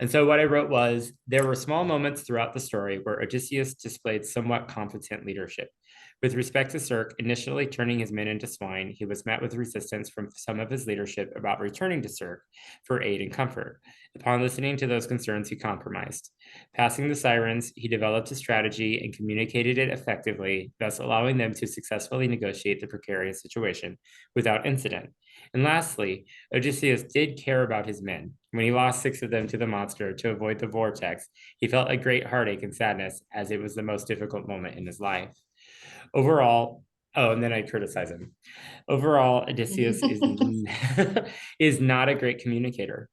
And so what I wrote was, there were small moments throughout the story where Odysseus displayed somewhat competent leadership. With respect to Cirque, initially turning his men into swine, he was met with resistance from some of his leadership about returning to Cirque for aid and comfort. Upon listening to those concerns, he compromised. Passing the sirens, he developed a strategy and communicated it effectively, thus allowing them to successfully negotiate the precarious situation without incident. And lastly, Odysseus did care about his men. When he lost 6 of them to the monster to avoid the vortex, he felt a great heartache and sadness, as it was the most difficult moment in his life. Overall, and then I criticize him. Overall, Odysseus is not a great communicator.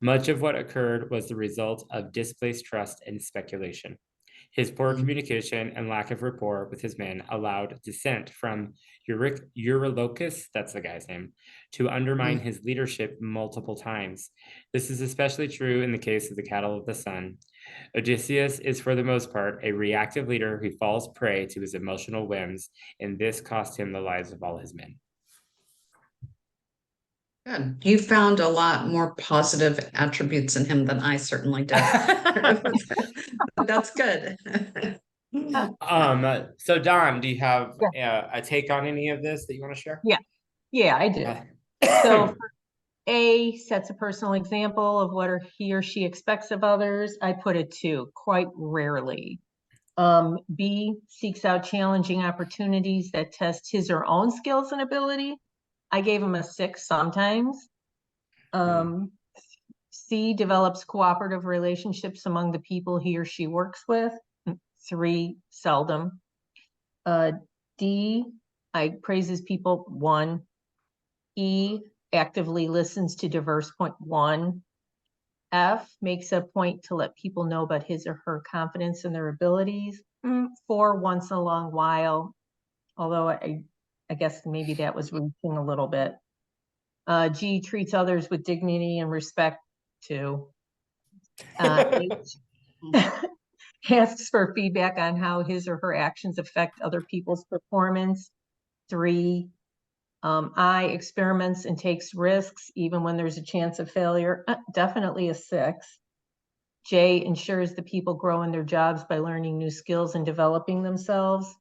Much of what occurred was the result of displaced trust and speculation. His poor Mhm. communication and lack of rapport with his men allowed dissent from Eurylochus, that's the guy's name, to undermine his leadership multiple times. This is especially true in the case of the cattle of the sun. Odysseus is, for the most part, a reactive leader who falls prey to his emotional whims, and this cost him the lives of all his men. Good. You found a lot more positive attributes in him than I certainly did. That's good. So Don, do you have Yeah. a take on any of this that you want to share? Yeah, yeah, I do. So for A, sets a personal example of what he or she expects of others. I put a 2, quite rarely. B, seeks out challenging opportunities that test his or own skills and ability. I gave him a 6 sometimes. C, develops cooperative relationships among the people he or she works with. 3, seldom. D, I praises people. 1. E, actively listens to diverse point. 1. F, makes a point to let people know about his or her confidence in their abilities. 4, once in a long while, although I guess maybe that was reaching a little bit. G, treats others with dignity and respect. 2. H, asks for feedback on how his or her actions affect other people's performance. 3, I, experiments and takes risks even when there's a chance of failure. Definitely a 6. J, ensures the people grow in their jobs by learning new skills and developing themselves.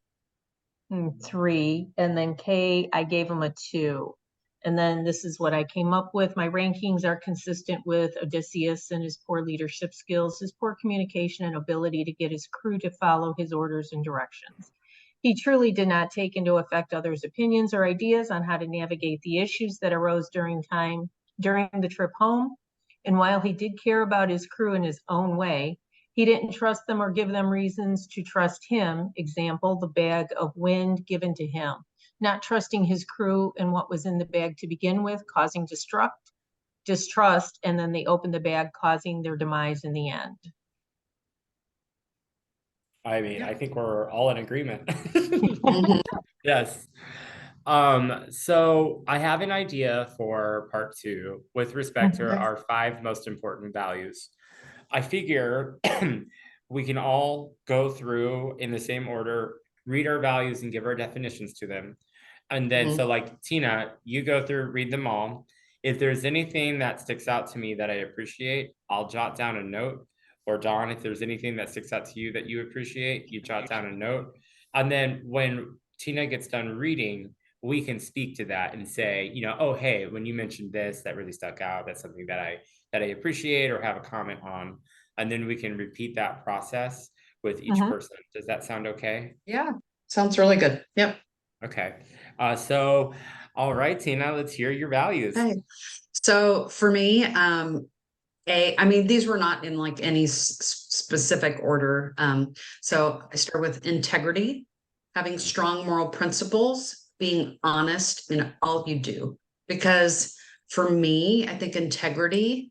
3. And then K, I gave him a 2. And then this is what I came up with. My rankings are consistent with Odysseus and his poor leadership skills, his poor communication and ability to get his crew to follow his orders and directions. He truly did not take into effect others' opinions or ideas on how to navigate the issues that arose during the trip home. And while he did care about his crew in his own way, he didn't trust them or give them reasons to trust him. Example, the bag of wind given to him. Not trusting his crew and what was in the bag to begin with, causing distrust, and then they opened the bag, causing their demise in the end. I mean, I think we're all in agreement. Mhm. Yes. So I have an idea for part 2 with respect to our 5 most important values. I figure we can all go through in the same order, read our values and give our definitions to them. And then, so like Tina, you go through, read them all. If there's anything that sticks out to me that I appreciate, I'll jot down a note. Or Dawn, if there's anything that sticks out to you that you appreciate, you jot down a note. And then when Tina gets done reading, we can speak to that and say, you know, oh, hey, when you mentioned this, that really stuck out. That's something that I appreciate or have a comment on. And then we can repeat that process with each person. Does that sound okay? Yeah, sounds really good. Yep. Okay. So, all right, Tina, let's hear your values. Okay. So for me, I mean, these were not in like any specific order. So I start with integrity, having strong moral principles, being honest in all you do. Because for me, I think integrity,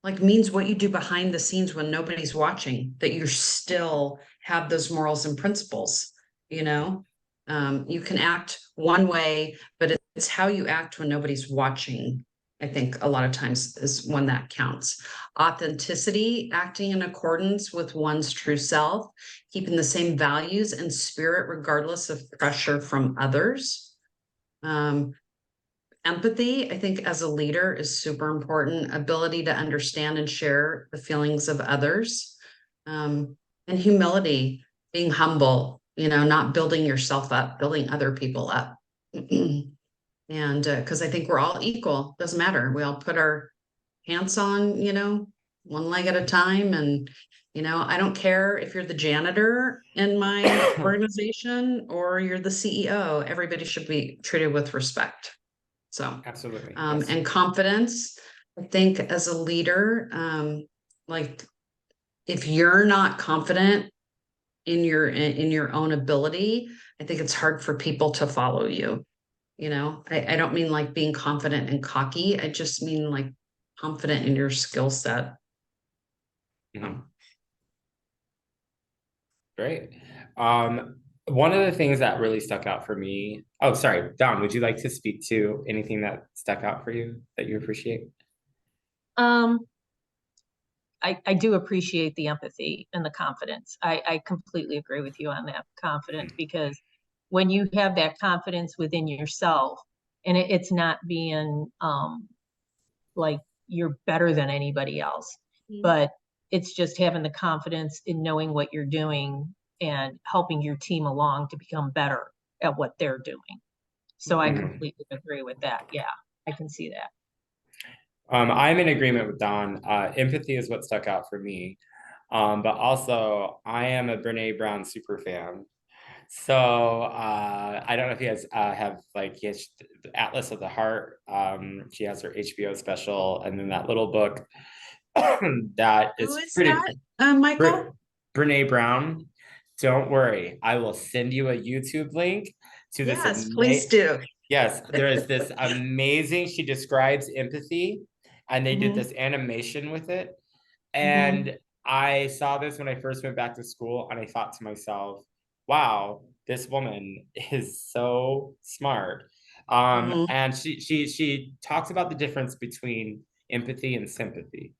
like means what you do behind the scenes when nobody's watching, that you still have those morals and principles, you know? You can act one way, but it's how you act when nobody's watching. I think a lot of times is when that counts. Authenticity, acting in accordance with one's true self, keeping the same values and spirit regardless of pressure from others. Empathy, I think, as a leader is super important. Ability to understand and share the feelings of others. And humility, being humble, not building yourself up, building other people up. And because I think we're all equal, doesn't matter. We all put our pants on, one leg at a time. And, I don't care if you're the janitor in my organization or you're the CEO, everybody should be treated with respect. So, Absolutely. Yes. and confidence, I think as a leader, like if you're not confident in your own ability, I think it's hard for people to follow you. I don't mean like being confident and cocky. I just mean like confident in your skill set. Mhm. Great. One of the things that really stuck out for me. Oh, sorry, Don, would you like to speak to anything that stuck out for you that you appreciate? Um, I do appreciate the empathy and the confidence. I completely agree with you on that confidence, because when you have that confidence within yourself, and it's not being like you're better than anybody else, but it's just having the confidence in knowing what you're doing and helping your team along to become better at what they're doing. So I Mhm. completely agree with that. Yeah, I can see that. I'm in agreement with Don. Empathy is what stuck out for me. But also, I am a Brene Brown super fan. So I don't know if you guys have like yes, Atlas of the Heart. She has her HBO special, and then that little book that Who is is pretty. that, Michael? Brene Brown. Don't worry, I will send you a YouTube link to this Yes, please do. Yes, there is this amazing. She describes empathy, and they did Mhm, this animation with it. mhm, And I saw this when I first went back to school, and I thought to myself, wow, this woman is so smart. mhm, And she talks about the difference between empathy and sympathy,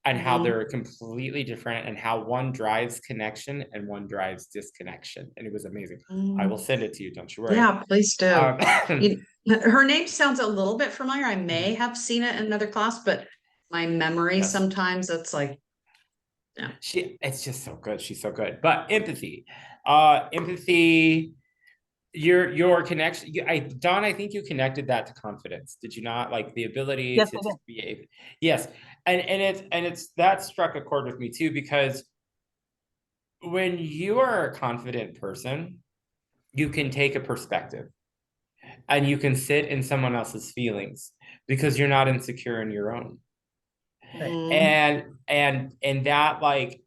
and how mhm, they're completely different, and how one drives connection and one drives disconnection. And it was amazing. I will mhm. send it to you, don't you worry. Yeah, please do. Um, Her name sounds a little bit familiar. I may have seen it in another class, but my memory yes. sometimes it's like, yeah. It's just so good. She's so good. But empathy, your connection. Don, I think you connected that to confidence. Did you not? Like the ability Yes, to I did. just be yes. And it's that struck a chord with me too, because when you are a confident person, you can take a perspective and you can sit in someone else's feelings because you're not insecure in your own. Right. Mhm, And that like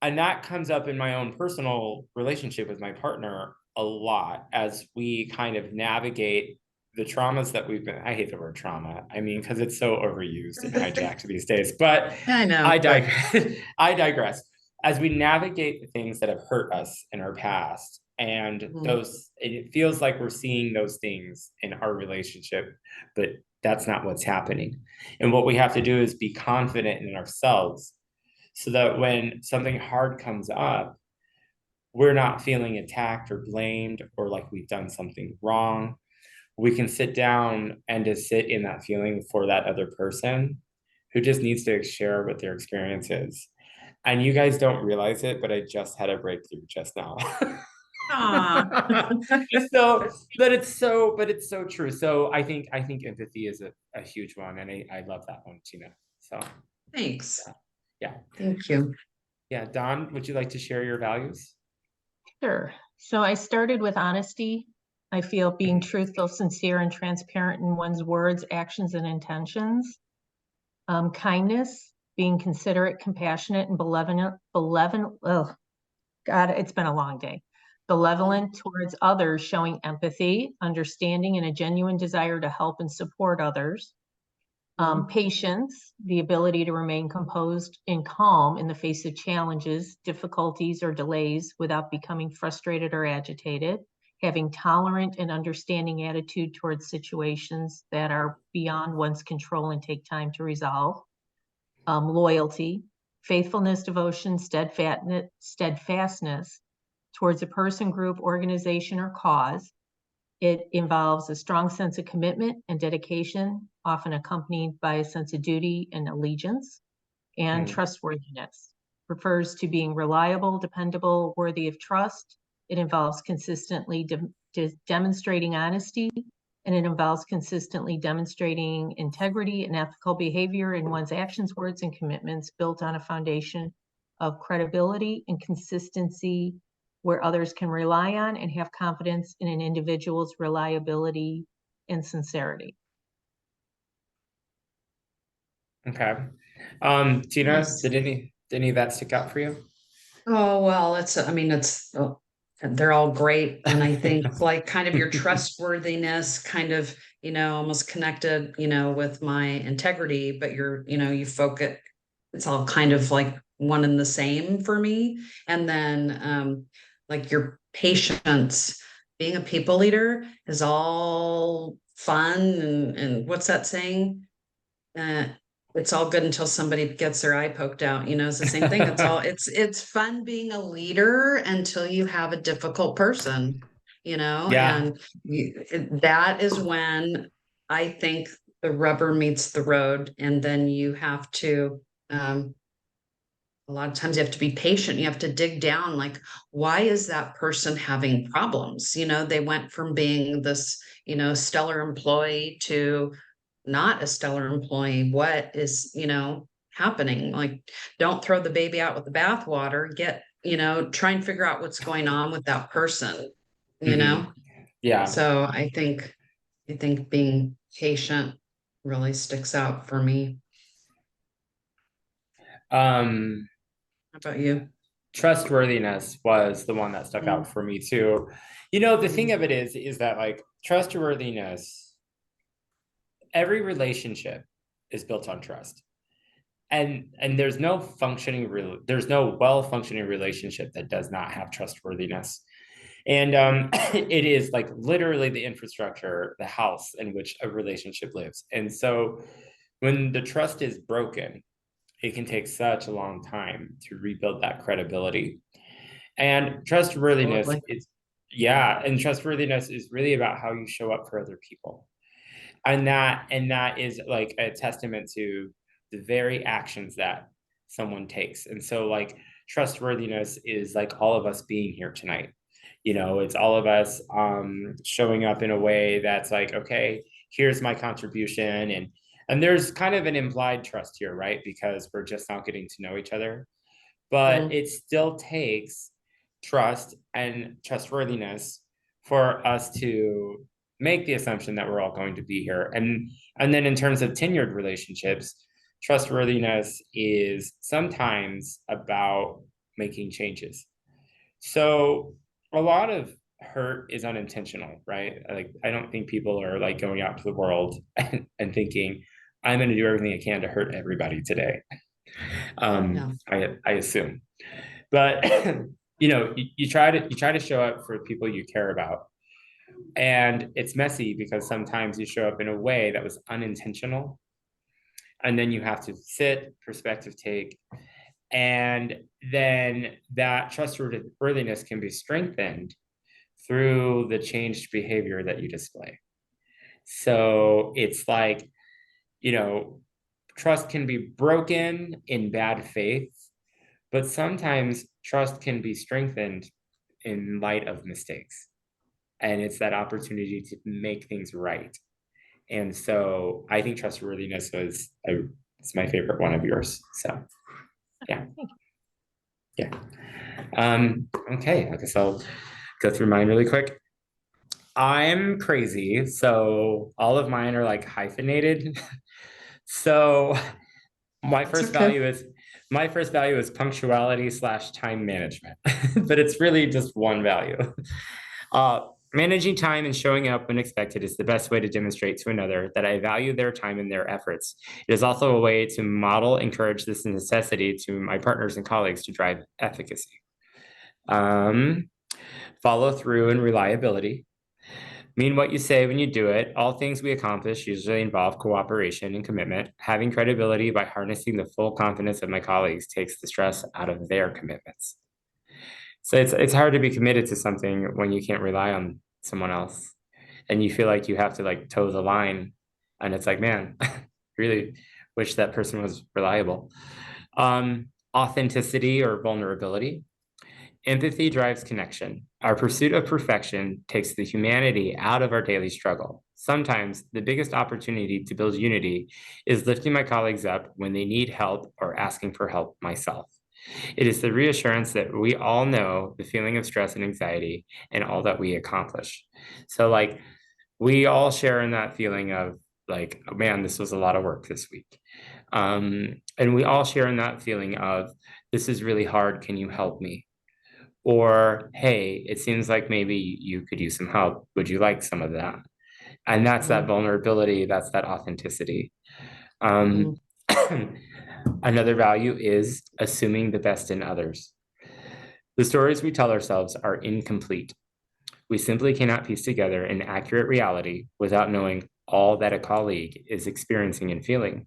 and that comes up in my own personal relationship with my partner a lot as we kind of navigate the traumas that we've been. I hate the word trauma. I mean, because it's so overused and hijacked these days. But I know, I but digress. I digress. As we navigate the things that have hurt us in our past, and mhm, it feels like we're seeing those things in our relationship, but that's not what's happening. And what we have to do is be confident in ourselves, so that when something hard comes up, we're not feeling attacked or blamed or like we've done something wrong. We can sit down and just sit in that feeling for that other person who just needs to share what their experience is. And you guys don't realize it, but I just had a breakthrough just now. ah, So, but it's so true. So I think empathy is a huge one, and I love that one, Tina. So thanks. yeah. Thank you. Yeah, Don, would you like to share your values? Sure. So I started with honesty. I feel being Mhm. truthful, sincere, and transparent in one's words, actions, and intentions. Kindness, being considerate, compassionate, and benevolent. Oh, God, it's been a long day. Benevolent towards others, showing empathy, understanding, and a genuine desire to help and support others. Mhm, Patience, the ability to remain composed and calm in the face of challenges, difficulties, or delays without becoming frustrated or agitated. Having tolerant and understanding attitude towards situations that are beyond one's control and take time to resolve. Loyalty, faithfulness, devotion, steadfastness towards a person, group, organization, or cause. It involves a strong sense of commitment and dedication, often accompanied by a sense of duty and allegiance. And Mm, trustworthiness refers to being reliable, dependable, worthy of trust. It involves consistently demonstrating honesty, and it involves consistently demonstrating integrity and ethical behavior in one's actions, words, and commitments built on a foundation of credibility and consistency, where others can rely on and have confidence in an individual's reliability and sincerity. okay. Tina, nice. did any of that stick out for you? Oh, well, I mean, they're all great. And I think like kind of your trustworthiness kind of, almost connected, with my integrity, but you focus, it's all kind of like one and the same for me. And then like your patience, being a people leader is all fun and what's that saying? Uh, it's all good until somebody gets their eye poked out. You know, it's the same thing. It's fun being a leader until you have a difficult person, you know, Yeah. and that is when I think the rubber meets the road, and then you have to a lot of times you have to be patient. You have to dig down, like, why is that person having problems? You know, they went from being this, you know, stellar employee to not a stellar employee. What is, you know, happening? Like, don't throw the baby out with the bathwater. Get, you know, try and figure out what's going on with that person, you Mhm. know? Yeah. So I think being patient really sticks out for me. Um, How about you? Trustworthiness was the one that stuck Mm, out for me too. You know, the thing mm, of it is that like trustworthiness, every relationship is built on trust. And there's no well functioning relationship that does not have trustworthiness. And it is like literally the infrastructure, the house in which a relationship lives. And so when the trust is broken, it can take such a long time to rebuild that credibility. And trustworthiness Absolutely. is, yeah, and trustworthiness is really about how you show up for other people. And that is like a testament to the very actions that someone takes. And so like trustworthiness is like all of us being here tonight. You know, it's all of us showing up in a way that's like, okay, here's my contribution. And there's kind of an implied trust here, right? Because we're just not getting to know each other. But Mm, it still takes trust and trustworthiness for us to make the assumption that we're all going to be here. And then in terms of tenured relationships, trustworthiness is sometimes about making changes. So a lot of hurt is unintentional, right? Like I don't think people are like going out to the world and thinking, I'm going to do everything I can to hurt everybody today. yeah. I assume, but you know, you try to show up for people you care about, and it's messy because sometimes you show up in a way that was unintentional, and then you have to sit, perspective take, and then that trustworthiness can be strengthened through the changed behavior that you display. So it's like, you know, trust can be broken in bad faith, but sometimes trust can be strengthened in light of mistakes. And it's that opportunity to make things right. And so I think trustworthiness it's my favorite one of yours. So yeah. Yeah. Okay, I guess I'll go through mine really quick. I'm crazy, so all of mine are like hyphenated. So my That's first okay. value is my first value is punctuality slash time management, but it's really just one value. Managing time and showing up when expected is the best way to demonstrate to another that I value their time and their efforts. It is also a way to model, encourage this necessity to my partners and colleagues to drive efficacy. Um, Follow through and reliability. Mean what you say when you do it. All things we accomplish usually involve cooperation and commitment. Having credibility by harnessing the full confidence of my colleagues takes the stress out of their commitments. So it's hard to be committed to something when you can't rely on someone else and you feel like you have to like toe the line. And it's like, man, really wish that person was reliable. Authenticity or vulnerability. Empathy drives connection. Our pursuit of perfection takes the humanity out of our daily struggle. Sometimes the biggest opportunity to build unity is lifting my colleagues up when they need help or asking for help myself. It is the reassurance that we all know the feeling of stress and anxiety and all that we accomplish. So, like, we all share in that feeling of, like, oh, man, this was a lot of work this week. And we all share in that feeling of, this is really hard. Can you help me? Or, hey, it seems like maybe you could use some help. Would you like some of that? And that's that Mm, vulnerability, that's that authenticity. mm, Um, Another value is assuming the best in others. The stories we tell ourselves are incomplete. We simply cannot piece together an accurate reality without knowing all that a colleague is experiencing and feeling.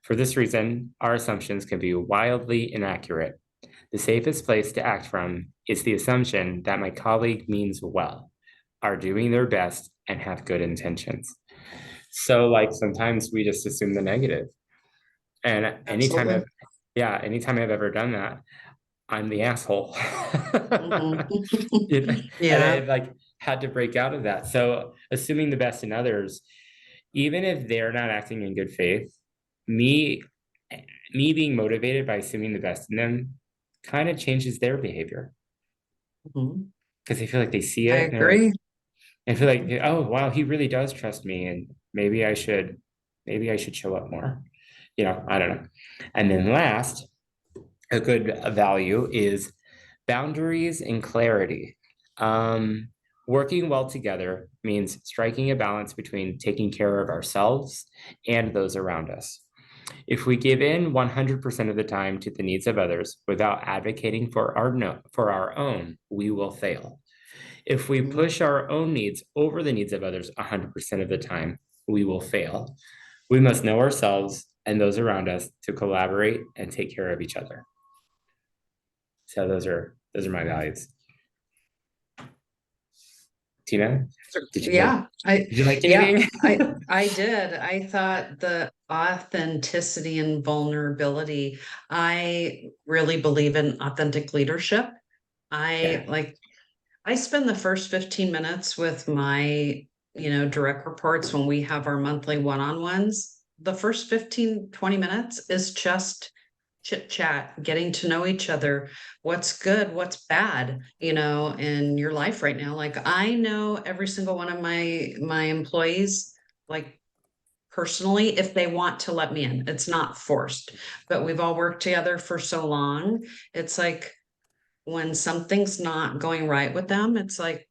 For this reason, our assumptions can be wildly inaccurate. The safest place to act from is the assumption that my colleague means well, are doing their best, and have good intentions. So, like, sometimes we just assume the negative. And Absolutely. anytime I've ever done that, I'm the asshole. Mhm. You know, and I Yeah. like had to break out of that. So assuming the best in others, even if they're not acting in good faith, me me being motivated by assuming the best in them kind of changes their behavior Mhm. because they feel like they see I it and they're like, agree. and feel like, oh wow, he really does trust me, and maybe I should show up more. I don't know. And then last, a good value is boundaries and clarity. Um, Working well together means striking a balance between taking care of ourselves and those around us. If we give in 100% of the time to the needs of others without advocating for our no, for our own, we will fail. If we Mhm. push our own needs over the needs of others 100% of the time, we will fail. We must know ourselves and those around us to collaborate and take care of each other. So those are my values. Tina, did you like Yeah, I did you like yeah, anything? I did. I thought the authenticity and vulnerability, I really believe in authentic leadership. Yeah. I spend the first 15 minutes with my, direct reports when we have our monthly one-on-ones. The first 15, 20 minutes is just chit chat, getting to know each other, what's good, what's bad, in your life right now. Like I know every single one of my employees, like personally, if they want to let me in. It's not forced, but we've all worked together for so long. It's like when something's not going right with them, it's like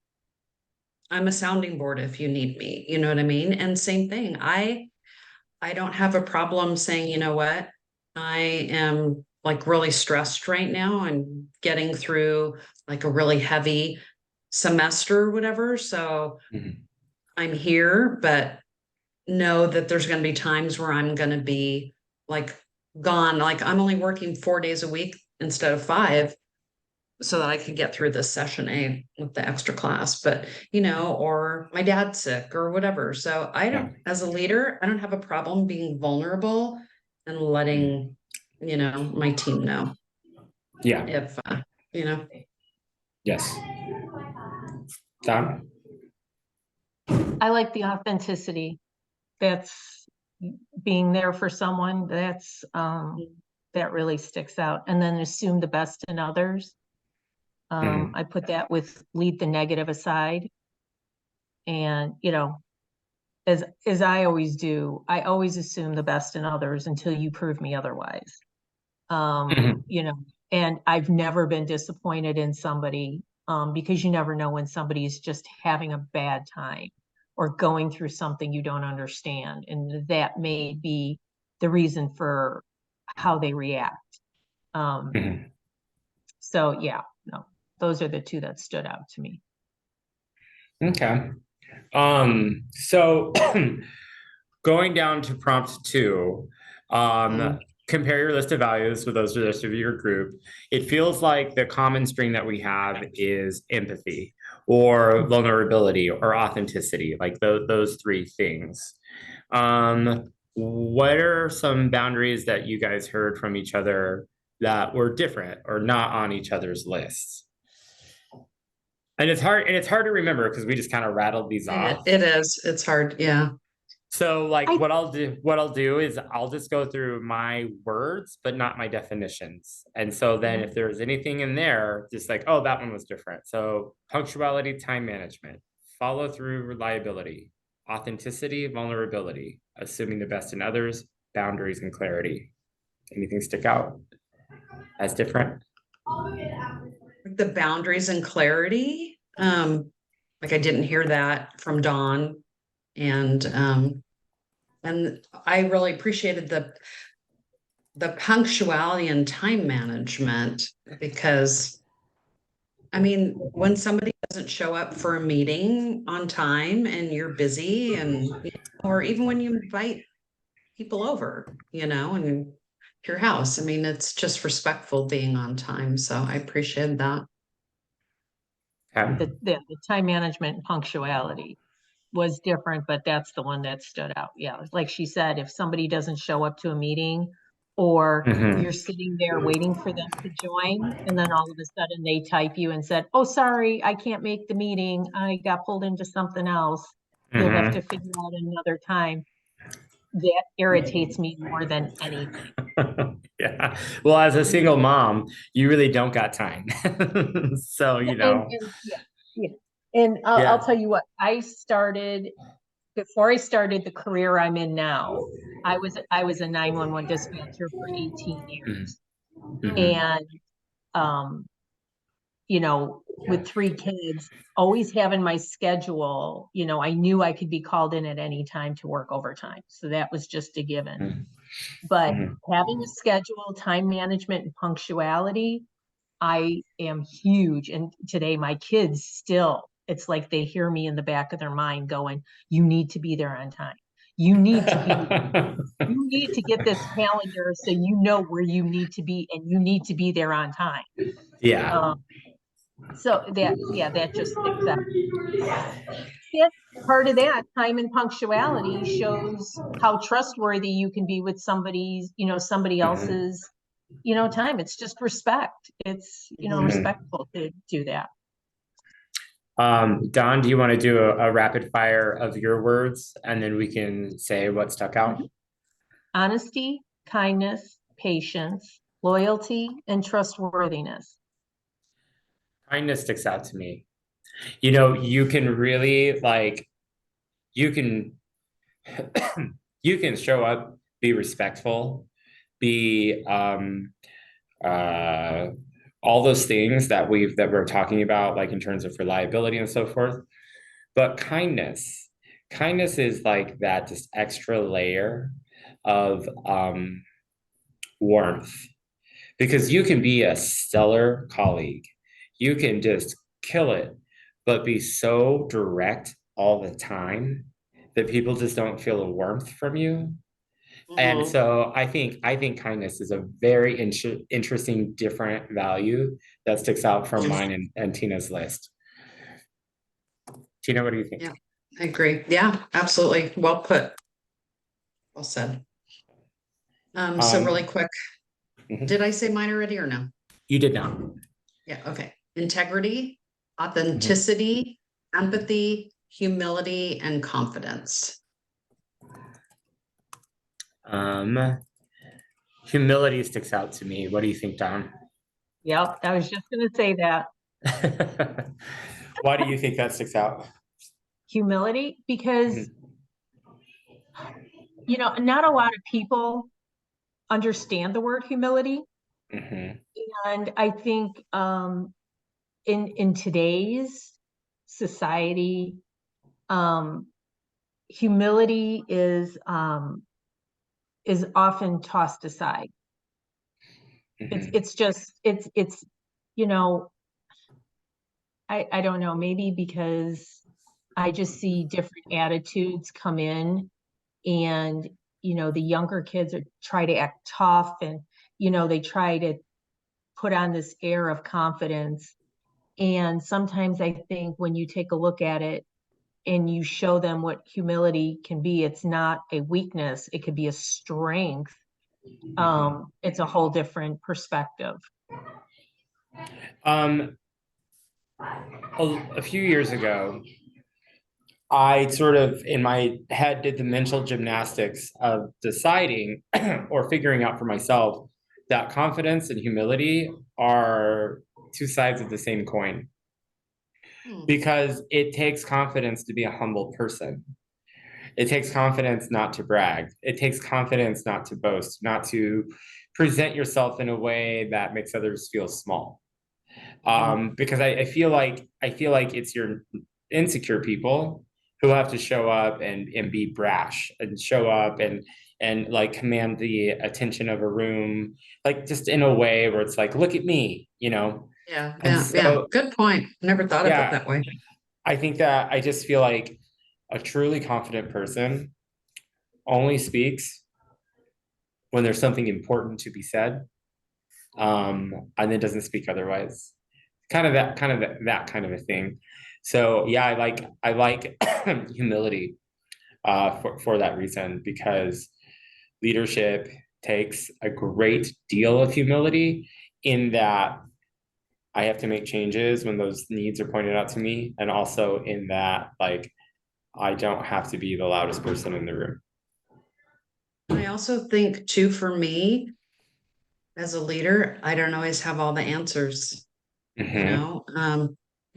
I'm a sounding board if you need me. You know what I mean? And same thing. I don't have a problem saying, you know what? I am like really stressed right now. I'm getting through like a really heavy semester or whatever. So Mhm. I'm here, but know that there's going to be times where I'm going to be like gone. Like I'm only working 4 days a week instead of five so that I could get through this session A with the extra class, but or my dad's sick or whatever. So Yeah. as a leader, I don't have a problem being vulnerable and letting, my team know Yeah. if, you know, Yes. Tom? I like the authenticity. That's being there for someone. That really sticks out. And then assume the best in others. Mhm. I put that with leave the negative aside. And, as I always do, I always assume the best in others until you prove me otherwise. Mhm. You know, and I've never been disappointed in somebody, because you never know when somebody's just having a bad time or going through something you don't understand. And that may be the reason for how they react. Um, Mhm. so yeah, no, those are the two that stood out to me. Okay. So going down to prompt two, mm, compare your list of values with those of the rest of your group. It feels like the common string that we have is empathy or vulnerability or authenticity, like those three things. What are some boundaries that you guys heard from each other that were different or not on each other's lists? And it's hard to remember because we just kind of rattled these off. it is, it's hard. Yeah. So like I what I'll do is I'll just go through my words, but not my definitions. And so then if Mhm. there's anything in there, just like, oh, that one was different. So punctuality, time management, follow through, reliability, authenticity, vulnerability, assuming the best in others, boundaries and clarity. Anything stick out as different? The boundaries and clarity. Like I didn't hear that from Dawn. And I really appreciated the punctuality and time management, because I mean, when somebody doesn't show up for a meeting on time and you're busy and, or even when you invite people over, and your house, I mean, it's just respectful being on time. So I appreciate that. Okay. The time management and punctuality was different, but that's the one that stood out. Yeah, like she said, if somebody doesn't show up to a meeting or Mhm. you're sitting there waiting for them to join, and then all of a sudden they type you and said, "Oh, sorry, I can't make the meeting. I got pulled into something else. You'll have to Mhm. figure out another time." That irritates me more than anything. Yeah. Well, as a single mom, you really don't got time. So, And yeah, yeah. And I'll yeah. tell you what, before I started the career I'm in now, I was a 911 dispatcher for 18 Mhm. years. Mhm. And um, with 3 kids, always having my schedule, I knew I could be called in at any time to work overtime. So that was just a given. But Mhm. having a schedule, time management, and punctuality, I am huge. And today my kids still, it's like they hear me in the back of their mind going, "You need to be there on time. You need to be there. You need to get this calendar so you know where you need to be and you need to be there on time." Yeah. Um, so that just sticks out. That part of that time and punctuality shows how trustworthy you can be with somebody Mhm. else's, time. It's just respect. It's, Mhm. Mhm. respectful to do that. Don, do you want to do a rapid fire of your words and then we can say what stuck out? Mhm. Honesty, kindness, patience, loyalty, and trustworthiness. Kindness sticks out to me. You can really you can you can show up, be respectful, be uh all those things that we're talking about, like in terms of reliability and so forth. But kindness is like that just extra layer of warmth, because you can be a stellar colleague, you can just kill it, but be so direct all the time that people just don't feel a warmth from you. And Mhm. so I think kindness is a very interesting, different value that sticks out from mine and Tina's list. Tina, what do you think? Yeah, I agree. Yeah, absolutely. Well put. Well said. So really Um, quick, mhm. did I say mine already or no? You did not. Yeah, okay. Integrity, Mhm. authenticity, empathy, humility, and confidence. Um, Humility sticks out to me. What do you think, Don? Yep, I was just going to say that. Why do you think that sticks out? Humility, because, Mhm. not a lot of people understand the word humility. Mhm. And I think in today's society, um, humility is often tossed aside. It's Mhm. it's just it's you know I don't know, maybe because I just see different attitudes come in, and the younger kids try to act tough, and they try to put on this air of confidence. And sometimes I think when you take a look at it and you show them what humility can be, it's not a weakness, it could be a strength. Mhm. It's a whole different perspective. Um, a few years ago, I sort of in my head did the mental gymnastics of deciding or figuring out for myself that confidence and humility are two sides of the same coin, Hmm. because it takes confidence to be a humble person. It takes confidence not to brag. It takes confidence not to boast, not to present yourself in a way that makes others feel small. Mhm. Because I feel like it's your insecure people who have to show up and be brash and show up and like command the attention of a room, like just in a way where it's like, look at me, you know? Yeah, And yeah, yeah. so, Good point. Never thought of it yeah, that way. I think that I just feel like a truly confident person only speaks when there's something important to be said, and then doesn't speak otherwise. That kind of a thing. So yeah, I like humility for that reason, because leadership takes a great deal of humility in that I have to make changes when those needs are pointed out to me, and also in that like I don't have to be the loudest person in the room. I also think too, for me as a leader, I don't always have all the answers, Mm-hmm.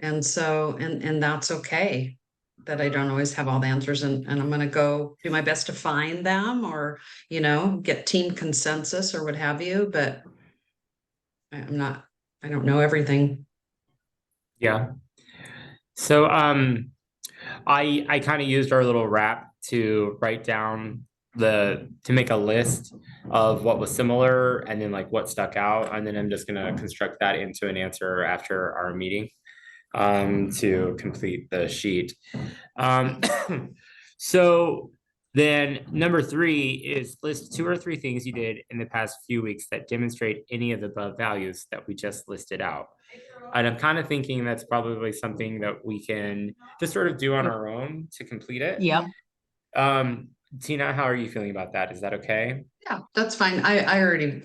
and so, and that's okay that I don't always have all the answers, and I'm gonna go do my best to find them, or, get team consensus or what have you, but I don't know everything. Yeah. So I kind of used our little wrap to write down to make a list of what was similar and then like what stuck out, and then I'm just gonna construct that into an answer after our meeting to complete the sheet. Um, so then number 3 is list 2 or 3 things you did in the past few weeks that demonstrate any of the above values that we just listed out. And I'm kind of thinking that's probably something that we can just sort of do on our own to complete it. Yep. Tina, how are you feeling about that? Is that okay? Yeah, that's fine. I already,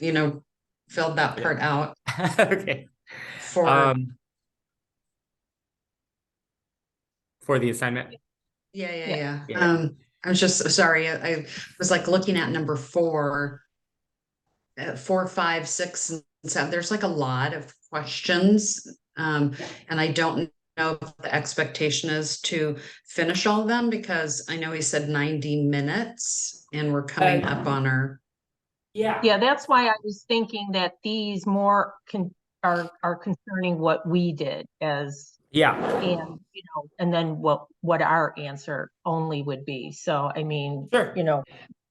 filled that part out Okay. for, For the assignment. yeah, yeah, Yeah. yeah. Yeah. I was just sorry. I was like looking at number 4, 4, 5, 6, and 7. There's like a lot of questions. And I don't know if the expectation is to finish all of them, because I know he said 90 minutes and we're coming up on our, Yeah. Yeah, that's why I was thinking that these more are concerning what we did as, Yeah. and, and then what our answer only would be. So, I mean, Sure.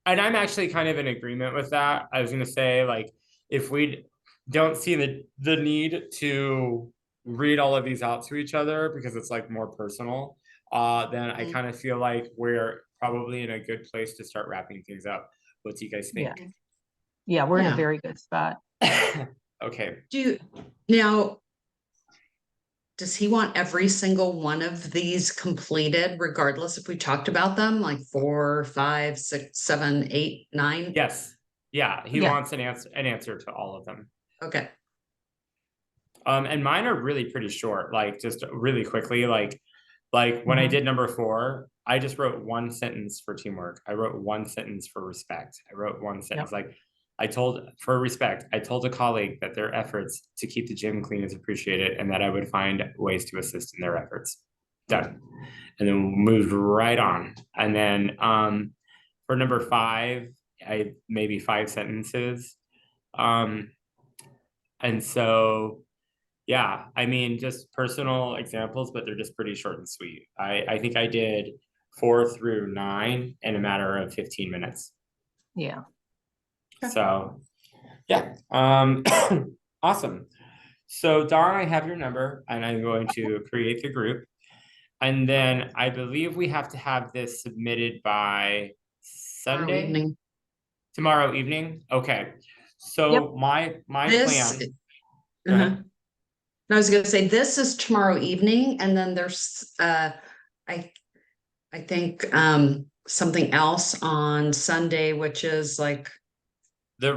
and I'm actually kind of in agreement with that. I was going to say, like, if we don't see the need to read all of these out to each other because it's like more personal, then I kind of feel like we're probably in a good place to start wrapping things up. What do you guys think? Yeah, we're in a Yeah. very good spot. Okay. now, does he want every single one of these completed, regardless if we talked about them, like 4, 5, 6, 7, 8, 9? Yes. Yeah. He Yeah. wants an answer to all of them. Okay. And mine are really pretty short, like just really quickly, like when I did number 4, I just wrote one sentence for teamwork. I wrote one sentence for respect. I wrote one sentence. Like for respect, I told a colleague that their efforts to keep the gym clean is appreciated and that I would find ways to assist in their efforts. Done. And then moved right on. And then for number 5, I maybe 5 sentences. And so yeah, I mean, just personal examples, but they're just pretty short and sweet. I think I did 4 through 9 in a matter of 15 minutes. Yeah. So yeah, awesome. So Dawn, I have your number and I'm going to create the group. And then I believe we have to have this submitted by Sunday? Tomorrow evening? Okay. So my This, plan. Go ahead. I was going to say, this is tomorrow evening, and then there's I think something else on Sunday, which is like The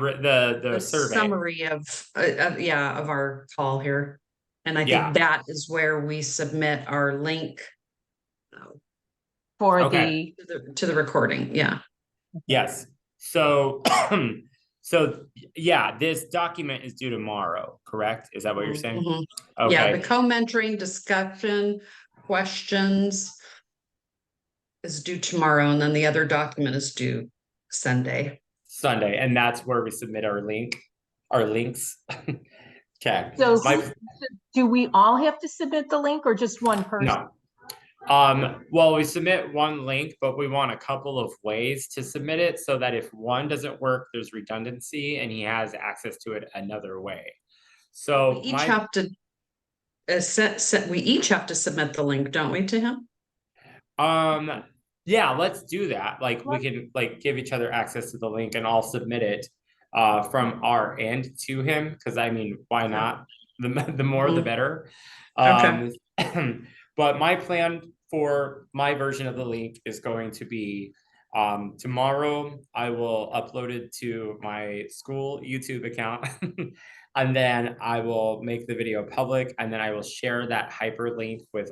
a survey. summary of our call here. And I Yeah. think that is where we submit our link For Okay. to the recording. Yeah. Yes. So so yeah, this document is due tomorrow, correct? Is that what you're saying? Mhm. Okay. Yeah, the co-mentoring discussion questions is due tomorrow, and then the other document is due Sunday. Sunday, and that's where we submit our links. Okay. So do we all have to submit the link or just one person? No. Well, we submit one link, but we want a couple of ways to submit it so that if one doesn't work, there's redundancy and he has access to it another way. We So each have to we each have to submit the link, don't we, to him? yeah, let's do that. Like we can like give each other access to the link and I'll submit it from our end to him because I mean, why Okay. not? The more the better. Okay. But my plan for my version of the link is going to be tomorrow I will upload it to my school YouTube account and then I will make the video public and then I will share that hyperlink with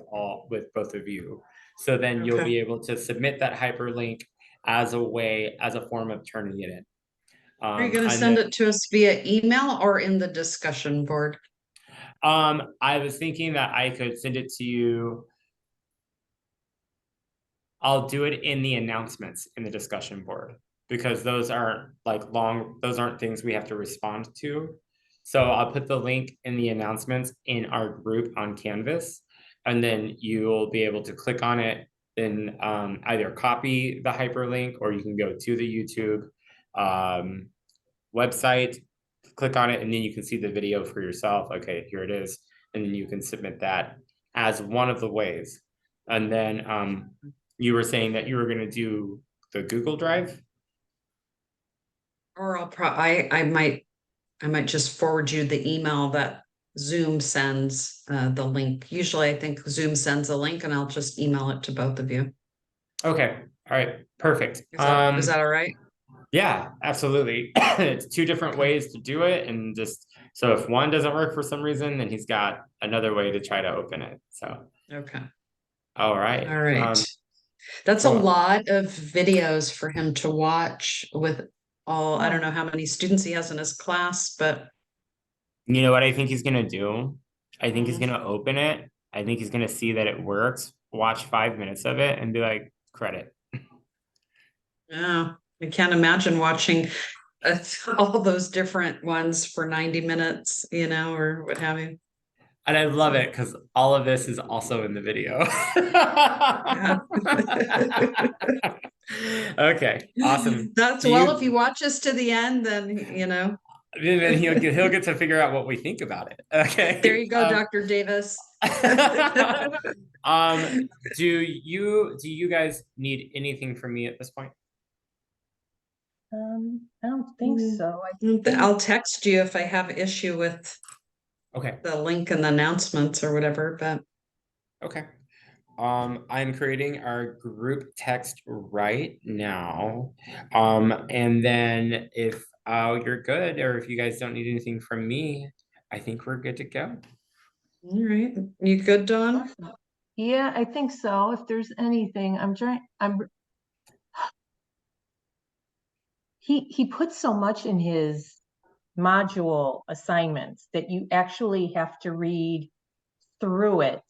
both of you. So then you'll Okay. be able to submit that hyperlink as a form of turning it in. Are you going to send it to us via email or in the discussion board? I was thinking that I could send it to you. I'll do it in the announcements in the discussion board because those aren't those aren't things we have to respond to. So I'll put the link in the announcements in our group on Canvas, and then you'll be able to click on it and either copy the hyperlink or you can go to the YouTube website, click on it, and then you can see the video for yourself. Okay, here it is. And then you can submit that as one of the ways. And then you were saying that you were going to do the Google Drive. Or I might just forward you the email that Zoom sends the link. Usually I think Zoom sends a link and I'll just email it to both of you. Okay. All right. Perfect. Is that all right? Yeah, absolutely. It's two different ways to do it. And just so if one doesn't work for some reason, then he's got another way to try to open it. So, Okay. all right. All right. That's cool. a lot of videos for him to watch with I don't know how many students he has in his class, but You know what I think he's gonna do? I think he's gonna open it. I think he's gonna see that it works, watch 5 minutes of it, and be like, credit. yeah, I can't imagine watching all those different ones for 90 minutes, or what have you. And I love it because all of this is also in the video. Yeah. Okay, awesome. If he watches to the end, then Then he'll get to figure out what we think about it. Okay. There you go, Dr. Davis. Do you guys need anything from me at this point? I don't think so. I'll text you if I have issue with the link and the announcements or whatever, but okay. I'm creating our group text right now. And then if you're good, or if you guys don't need anything from me, I think we're good to go. All right. You good, Dawn? Yeah, I think so. If there's anything, he puts so much in his module assignments that you actually have to read through it.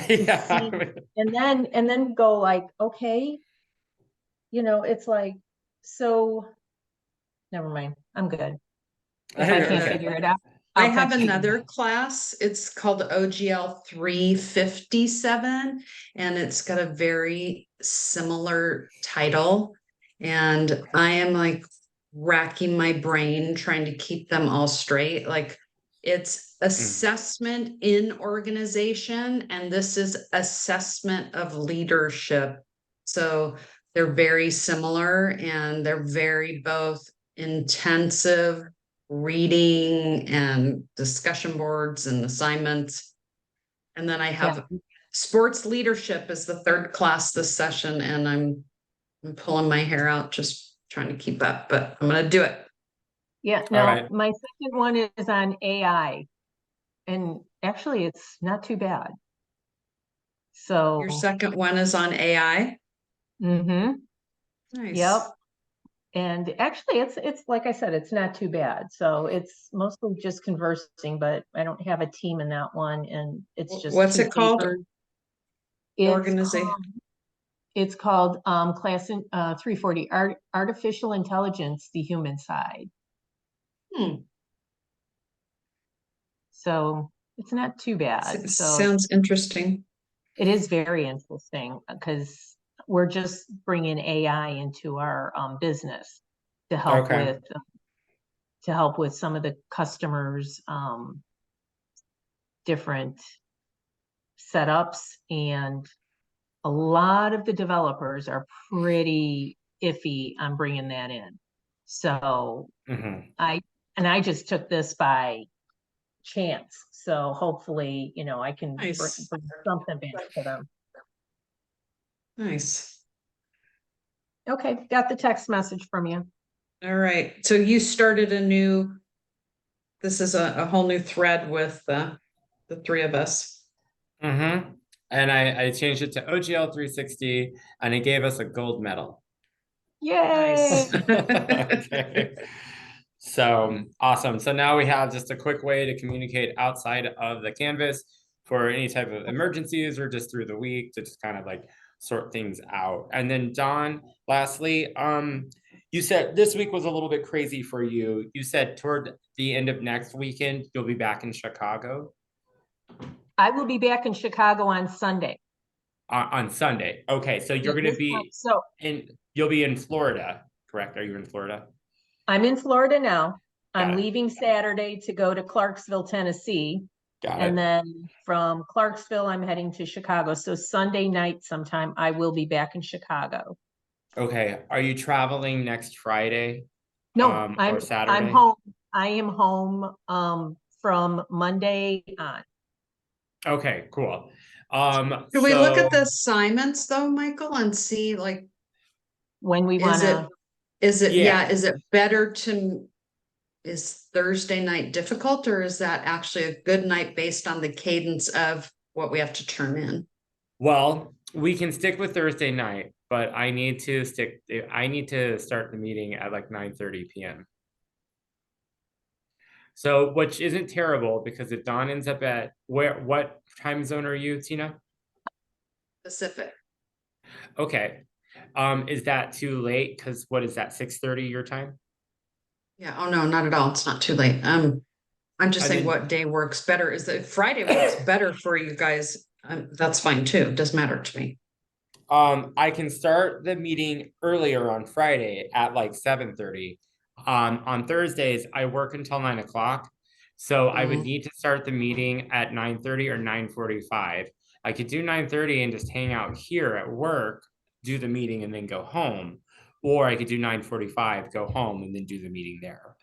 Yeah. And then go like, okay, it's like, so never mind. I'm good. If I can't figure it out. I have another class. It's called OGL 357, and it's got a very similar title. And I am like racking my brain trying to keep them all straight. Like it's assessment in organization, and this is assessment of leadership. So they're very similar and they're very both intensive reading and discussion boards and assignments. And then I have sports leadership as the third class this session, and I'm pulling my hair out just trying to keep up, but I'm going to do it. Yeah, no, my second one is on AI, and actually it's not too bad. So your second one is on AI? Mm-hmm. Nice. Yep. And actually it's like I said, it's not too bad. So it's mostly just conversing, but I don't have a team in that one. And it's just what's it called? Organization. It's called class in 340 Artificial Intelligence, the Human Side. So it's not too bad. Sounds interesting. It is very interesting because we're just bringing AI into our business to help Okay. with some of the customers' different setups, and a lot of the developers are pretty iffy on bringing that in. So Mhm. I just took this by chance. So hopefully, I can bring Nice. something back to them. Nice. Okay, got the text message from you. All right. So you started this is a whole new thread with the three of us. Mm-hmm. And I changed it to OGL 360 and it gave us a gold medal. Yay! Nice. Okay. So awesome. So now we have just a quick way to communicate outside of the canvas for any type of emergencies or just through the week to just kind of like sort things out. And then Dawn, lastly, you said this week was a little bit crazy for you. You said toward the end of next weekend, you'll be back in Chicago. I will be back in Chicago on Sunday. On Sunday. Okay, so you're going to be So you'll be in Florida, correct? Are you in Florida? I'm in Florida now. I'm Got it. leaving Saturday to go to Clarksville, Tennessee. Got And it. then from Clarksville, I'm heading to Chicago. So Sunday night sometime, I will be back in Chicago. Okay. Are you traveling next Friday? No, Or I'm Saturday? home. I am home from Monday on. Okay, cool. Can we look So at the assignments though, Michael, and see like, When we is it, wanna, yeah, is it better is Thursday night difficult, or is that actually a good night based on the cadence of what we have to turn in? well, we can stick with Thursday night, but I need to start the meeting at like 9:30 p.m. So, which isn't terrible because if Dawn ends up at what time zone are you, Tina? Specific. Okay. Is that too late? Because what is that, 6:30 your time? Yeah. Oh, no, not at all. It's not too late. I'm just I saying mean, what day works better. Is that Friday works better for you guys? That's fine too. Doesn't matter to me. I can start the meeting earlier on Friday at like 7:30. On Thursdays, I work until 9 o'clock. So I would Mm, need to start the meeting at 9:30 or 9:45. I could do 9:30 and just hang out here at work, do the meeting and then go home. Or I could do 9:45, go home and then do the meeting there.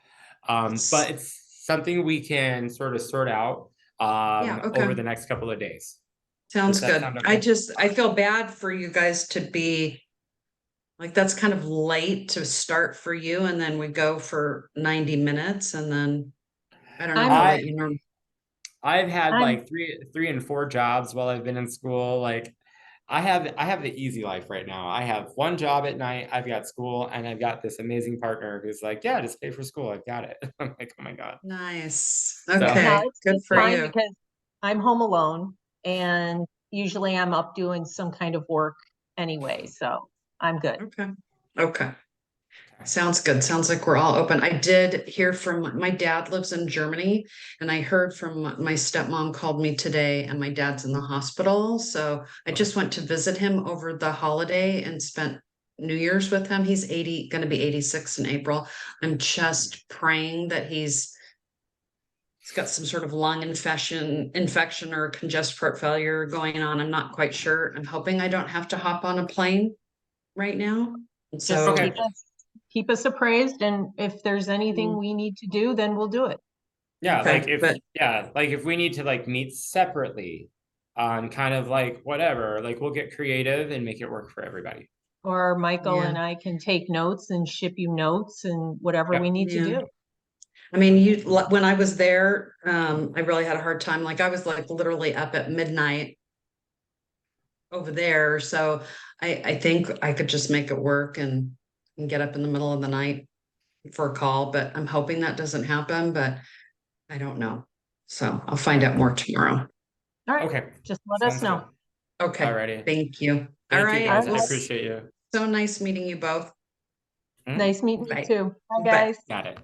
But it's, it's something we can sort of sort out yeah. over Okay. the next couple of days. Does Sounds that good. sound okay? I feel bad for you guys to be like, that's kind of late to start for you. And then we go for 90 minutes and then I don't know I'm, how I late you know. I've had I'm, like three and four jobs while I've been in school. Like I have the easy life right now. I have one job at night, I've got school, and I've got this amazing partner who's like, yeah, just pay for school. I've got it. I'm like, oh my God. Nice. So no, Okay. Good it's for fine you. because I'm home alone and usually I'm up doing some kind of work anyway. So I'm good. Okay. Okay. Sounds good. Sounds like we're all open. I did hear from my dad lives in Germany, and I heard from my stepmom called me today, and my dad's in the hospital. So I okay. just went to visit him over the holiday and spent New Year's with him. He's 80, going to be 86 in April. I'm just praying that he's got some sort of lung infection or congestive heart failure going on. I'm not quite sure. I'm hoping I don't have to hop on a plane right now. And Just so Okay. keep us appraised. And if there's anything we need to do, then we'll do it. Yeah, okay, but like if we need to like meet separately on kind of like whatever, like we'll get creative and make it work for everybody. Or Michael yeah. and I can take notes and ship you notes and whatever we Yep. need to Yeah. do. I mean, when I was there, I really had a hard time. Like I was like literally up at midnight over there. So I think I could just make it work and get up in the middle of the night for a call, but I'm hoping that doesn't happen, but I don't know. So I'll find Okay. out more tomorrow. All right. Okay. Just let us Sounds good. know. Okay. Alrighty. Thank you. All Thank you right. All guys. I Well, right. appreciate you. so nice meeting you both. Mm, Nice meeting you Bye. too. Bye, Bye. guys. got it.